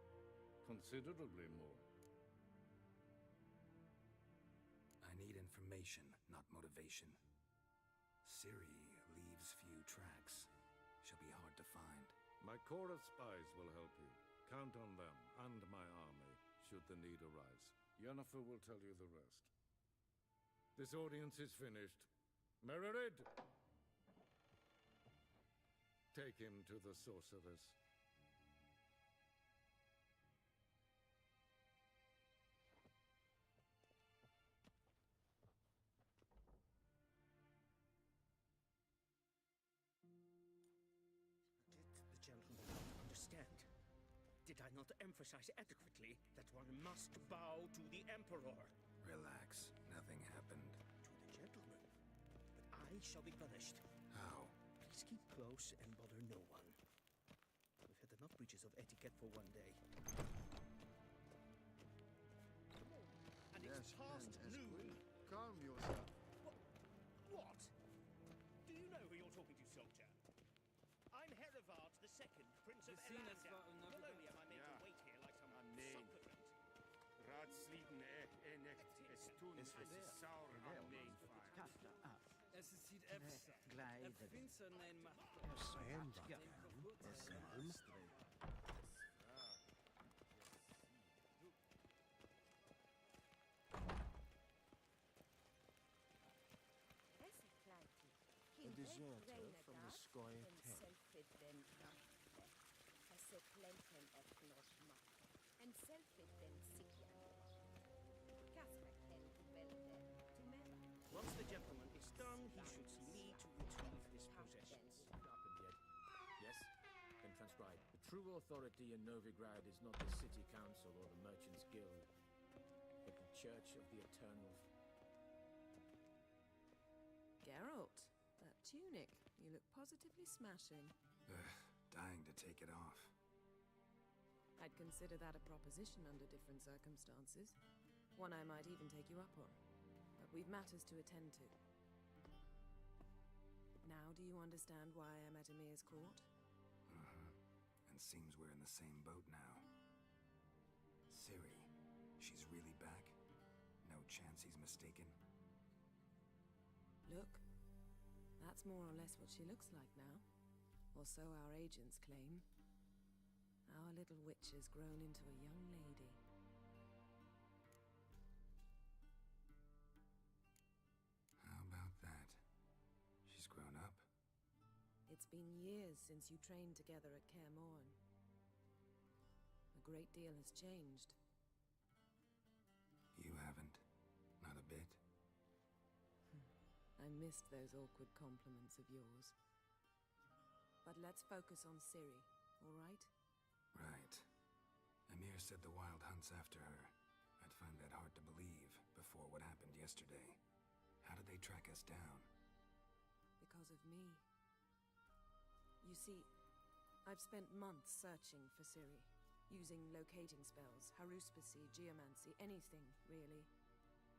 Considerably more. I need information, not motivation. Ciri leaves few tracks. She'll be hard to find. My corps of spies will help you. Count on them, and my army, should the need arise. Yennefer will tell you the rest. This audience is finished. Mererid! Take him to the sorceress. The gentleman not understand? Did I not emphasize adequately that one must bow to the Emperor? Relax. Nothing happened. To the gentleman. But I shall be punished. How? Please keep close and bother no one. We've had enough breaches of etiquette for one day. And it's past noon. Calm yourself. What? Do you know who you're talking to, soldier? I'm Herivard II, Prince of Elander. Not only am I made to wait here like some supplicant. Raadsleden enecht es toen as saur aan mijn vaart. Es ziet efsa. Glijden. Finster nein macht. A deserter from the Scoia tent. En selfie den sikja. Kasperken velden to meva. Once the gentleman is done, he should see me to retrieve his possessions. Happened yet? Yes? Then transcribe. The true authority in Novigrad is not the city council or the merchants' guild, but the Church of the Eternal. Geralt, that tunic. You look positively smashing. Dying to take it off. I'd consider that a proposition under different circumstances. One I might even take you up on. But we've matters to attend to. Now do you understand why I'm at Emir's court? And seems we're in the same boat now. Ciri, she's really back? No chance he's mistaken? Look, that's more or less what she looks like now. Or so our agents claim. Our little witch has grown into a young lady. How about that? She's grown up? It's been years since you trained together at Kaer Morhen. A great deal has changed. You haven't? Not a bit? I missed those awkward compliments of yours. But let's focus on Ciri, all right? Right. Emir said the Wild Hunt's after her. I'd find that hard to believe before what happened yesterday. How did they track us down? Because of me. You see, I've spent months searching for Ciri, using locating spells, haruspicy, geomancy, anything, really.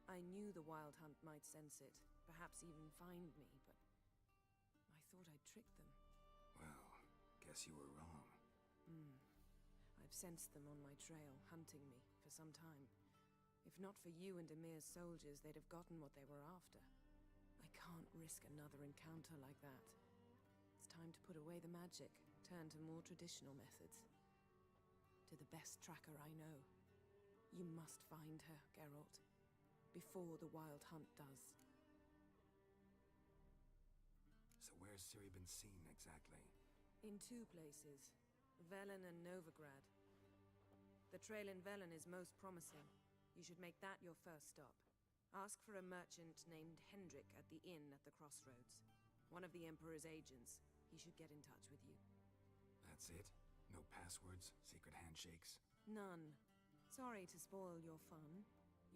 I knew the Wild Hunt might sense it, perhaps even find me, but I thought I'd trick them. Well, guess you were wrong. I've sensed them on my trail, hunting me, for some time. If not for you and Emir's soldiers, they'd have gotten what they were after. I can't risk another encounter like that. It's time to put away the magic, turn to more traditional methods. To the best tracker I know. You must find her, Geralt. Before the Wild Hunt does. So where's Ciri been seen, exactly? In two places. Velen and Novigrad. The trail in Velen is most promising. You should make that your first stop. Ask for a merchant named Hendrik at the inn at the crossroads. One of the Emperor's agents. He should get in touch with you. That's it? No passwords? Secret handshakes? None. Sorry to spoil your fun.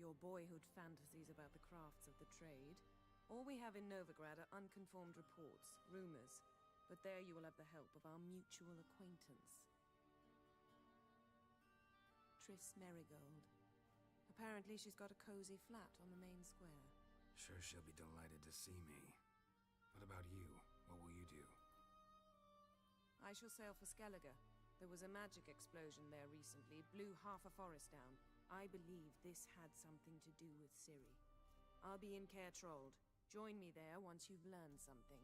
your boyhood fantasies about the crafts of the trade. All we have in Novigrad are unconformed reports, rumors. But there you will have the help of our mutual acquaintance. Triss Merigold. Apparently she's got a cozy flat on the main square. Sure she'll be delighted to see me. What about you? What will you do? I shall sail for Skellige. There was a magic explosion there recently, blew half a forest down. I believe this had something to do with Ciri. I'll be in Caer Trold. Join me there once you've learned something.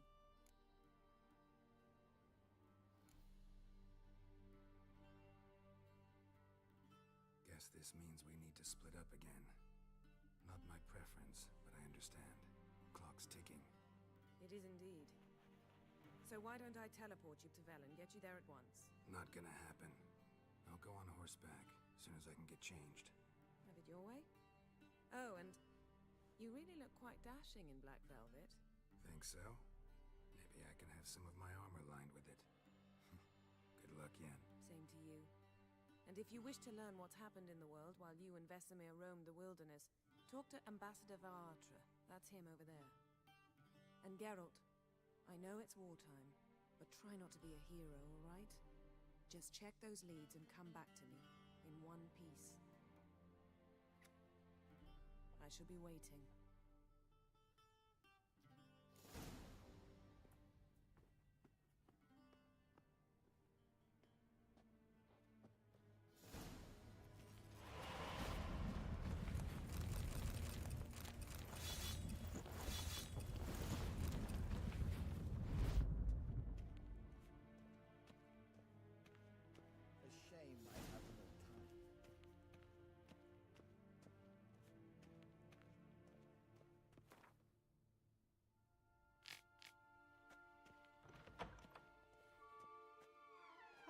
Guess this means we need to split up again. Not my preference, but I understand. Clock's ticking. It is indeed. So why don't I teleport you to Velen, get you there at once? Not gonna happen. I'll go on horseback, as soon as I can get changed. Have it your way? Oh, and you really look quite dashing in black velvet. Think so? Maybe I can have some of my armor lined with it. Good luck, Yen. Same to you. And if you wish to learn what's happened in the world while you and Vesemir roamed the wilderness, talk to Ambassador Varatra. That's him over there. And Geralt, I know it's wartime, but try not to be a hero, all right? Just check those leads and come back to me, in one piece. I shall be waiting. A shame I have no time.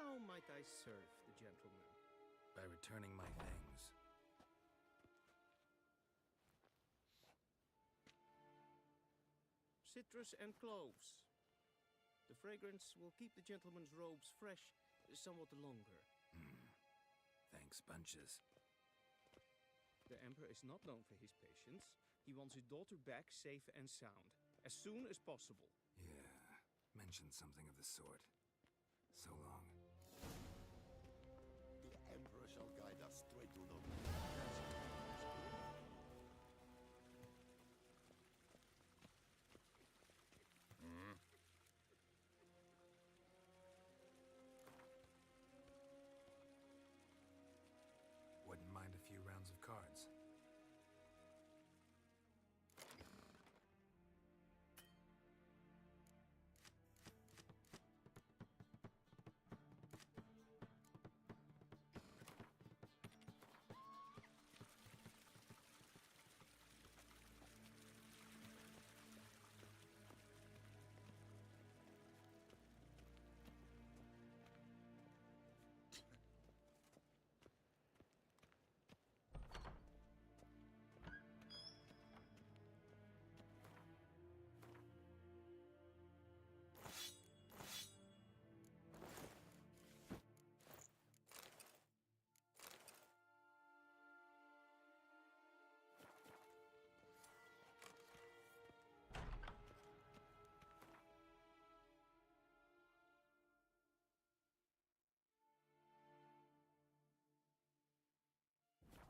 How might I serve the gentleman? By returning my things. Citrus and cloves. The fragrance will keep the gentleman's robes fresh somewhat longer. Thanks, bunches. The Emperor is not known for his patience. He wants his daughter back safe and sound, as soon as possible. Yeah, mentioned something of the sort. So long. The Emperor shall guide us straight to the... Wouldn't mind a few rounds of cards.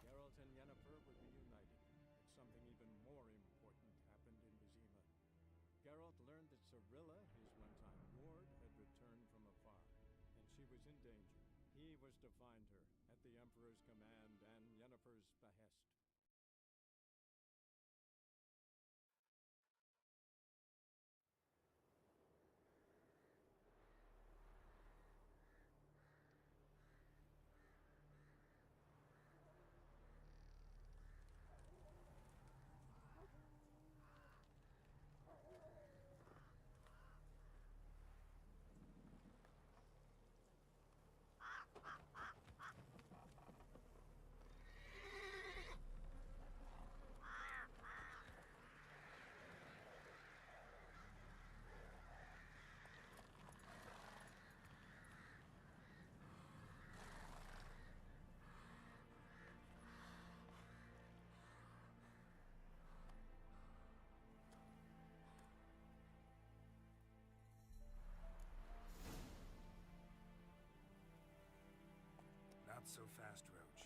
Geralt and Yennefer would be united, but something even more important happened in Vizima. Geralt learned that Cirilla, his one-time ward, had returned from afar, and she was in danger. He was to find her, at the Emperor's command and Yennefer's behest. Not so fast, Roach.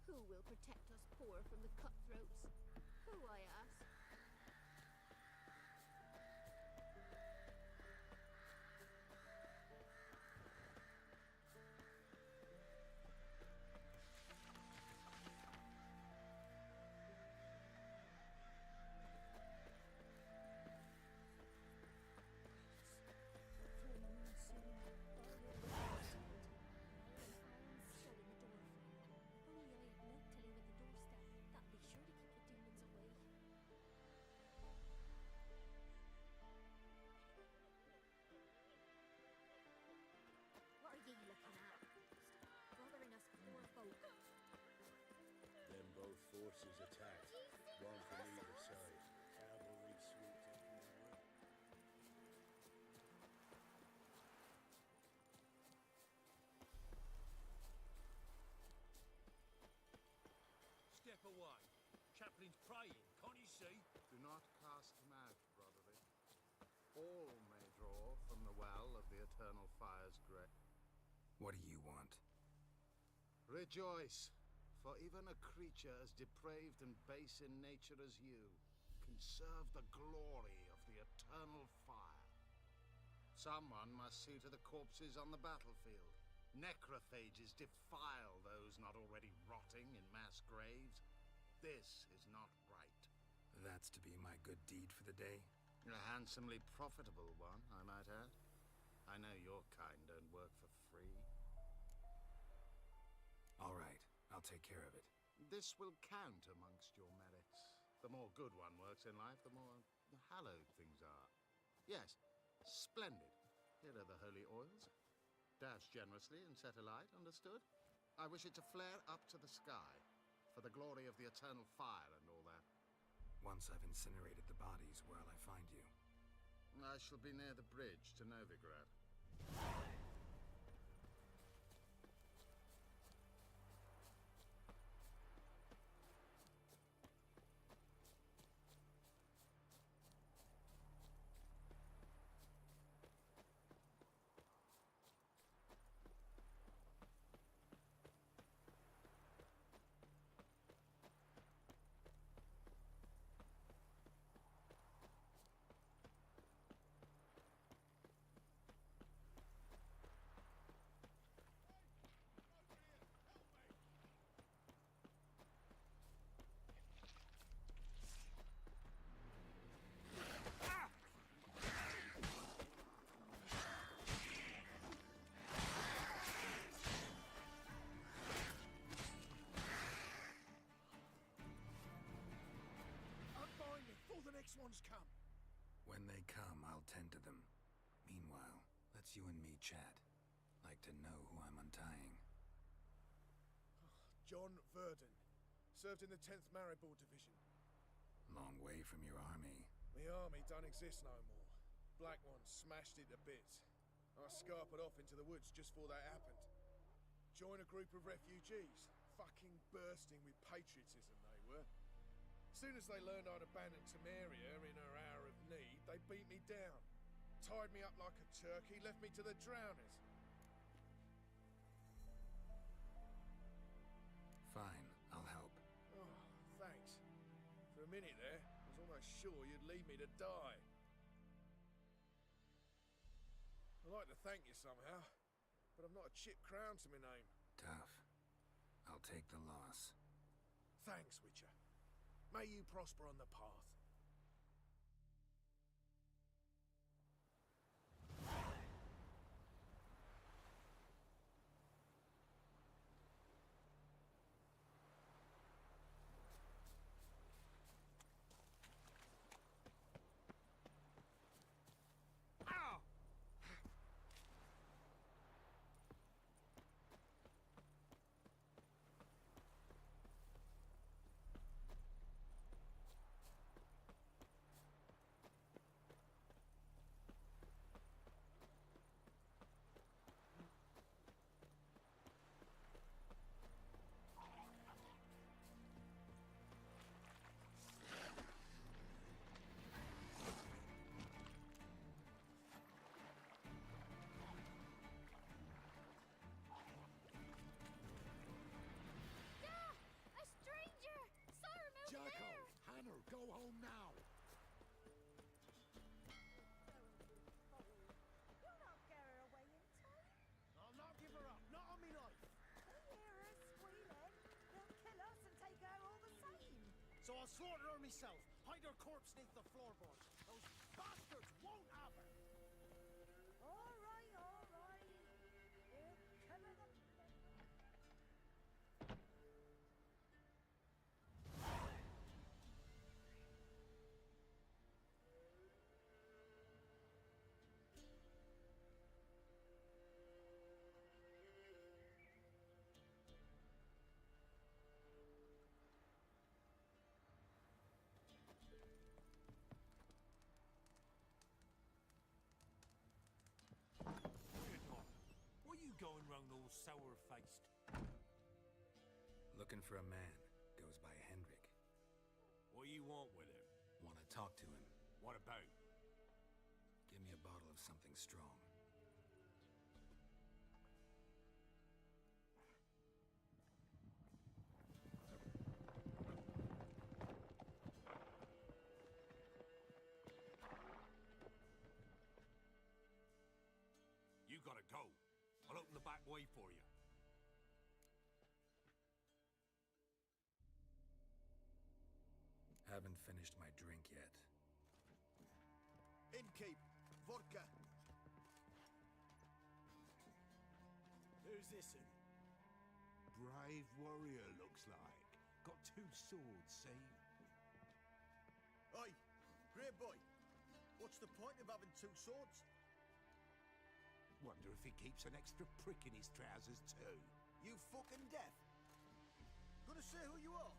Who will protect us poor from the cutthroats? Who, I ask? What are ye looking at? Bothering us poor folk. Then both forces attacked, one from either side. Cavalry swooped in from the wood. Step away. Chaplain's praying, can't you see? Do not cast him out, brotherly. All may draw from the well of the eternal fire's grave. What do you want? Rejoice, for even a creature as depraved and base in nature as you can serve the glory of the eternal fire. Someone must see to the corpses on the battlefield. Necrophages defile those not already rotting in mass graves. This is not right. That's to be my good deed for the day? A handsomely profitable one, I might add. I know your kind don't work for free. All right, I'll take care of it. This will count amongst your merits. The more good one works in life, the more hallowed things are. Yes, splendid. Here are the holy oils. Dash generously and set alight, understood? I wish it to flare up to the sky, for the glory of the eternal fire and all that. Once I've incinerated the bodies, where'll I find you? I shall be near the bridge to Novigrad. Next one's come. When they come, I'll tend to them. Meanwhile, let's you and me chat. Like to know who I'm untying. John Verdon. Served in the 10th Maribor Division. Long way from your army. The army don't exist no more. Black Ones smashed it to bits. I scarpered off into the woods just before that happened. Joined a group of refugees. Fucking bursting with patriotism they were. As soon as they learned I'd abandoned Temeria in her hour of need, they beat me down. Tied me up like a turkey, left me to the drowners. Fine, I'll help. Oh, thanks. For a minute there, I was almost sure you'd leave me to die. I'd like to thank you somehow, but I've not a chip crown to my name. Tough. I'll take the loss. Thanks, Witcher. May you prosper on the path. so I'll slaughter her myself. Hide her corpse neath the floorboards. Those bastards won't have her. All right, all right. We'll cover the... What are you going round all sour-faced? Looking for a man. Goes by Hendrik. What do you want with him? Want to talk to him. What about? Give me a bottle of something strong. You gotta go. I'll open the back way for you. Haven't finished my drink yet. Innkeep, vodka. Who's this in? Brave warrior, looks like. Got 2 swords, see? Oi, grey boy. What's the point of having 2 swords? Wonder if he keeps an extra prick in his trousers too. You fucking deaf? Gonna say who you are?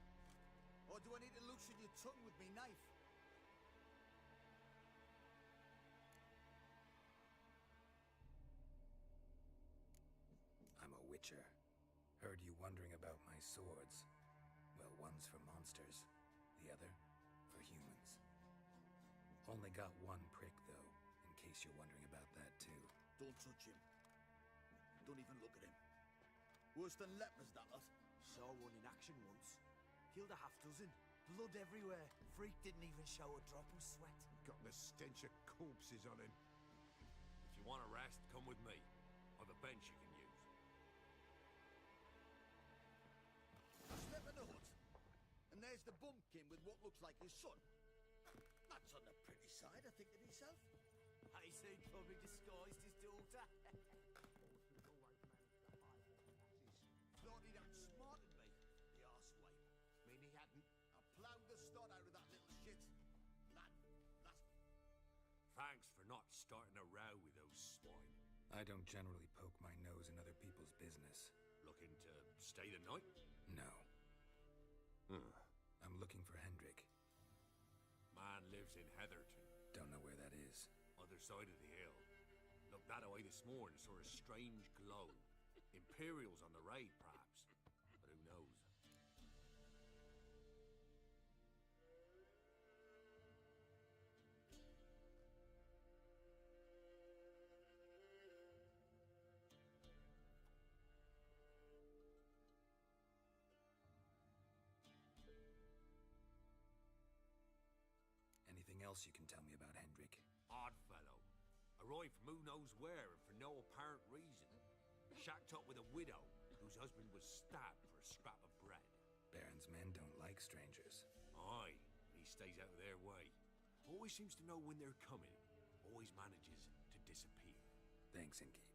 Or do I need to loosen your tongue with me knife? I'm a witcher. Heard you wondering about my swords. Well, one's for monsters, the other for humans. Only got 1 prick, though, in case you're wondering about that, too. Don't touch him. Don't even look at him. Worse than lepers, that lot. Saw one in action once. Killed a half dozen. Blood everywhere. Freak didn't even show a drop of sweat. Got the stench of corpses on him. If you want a rest, come with me. I've a bench you can use. I step in the hut, and there's the bumpkin with what looks like his son. That's on the pretty side, I think to myself. I say probably disguised his daughter. Thought he'd outsmarted me, the arsewipe. Mean he hadn't? I ploughed the snot out of that little shit. Lad, that's... Thanks for not starting a row with those swine. I don't generally poke my nose in other people's business. Looking to stay the night? No. I'm looking for Hendrik. Man lives in Heatherton. Don't know where that is. Other side of the hill. Looked that away this morning, saw a strange glow. Imperials on the raid, perhaps. But who knows? Anything else you can tell me about Hendrik? Odd fellow. Arrived from who knows where and for no apparent reason. Shacked up with a widow whose husband was stabbed for a scrap of bread. Baron's men don't like strangers. Aye, he stays out of their way. Always seems to know when they're coming. Always manages to disappear. Thanks, Innkeep.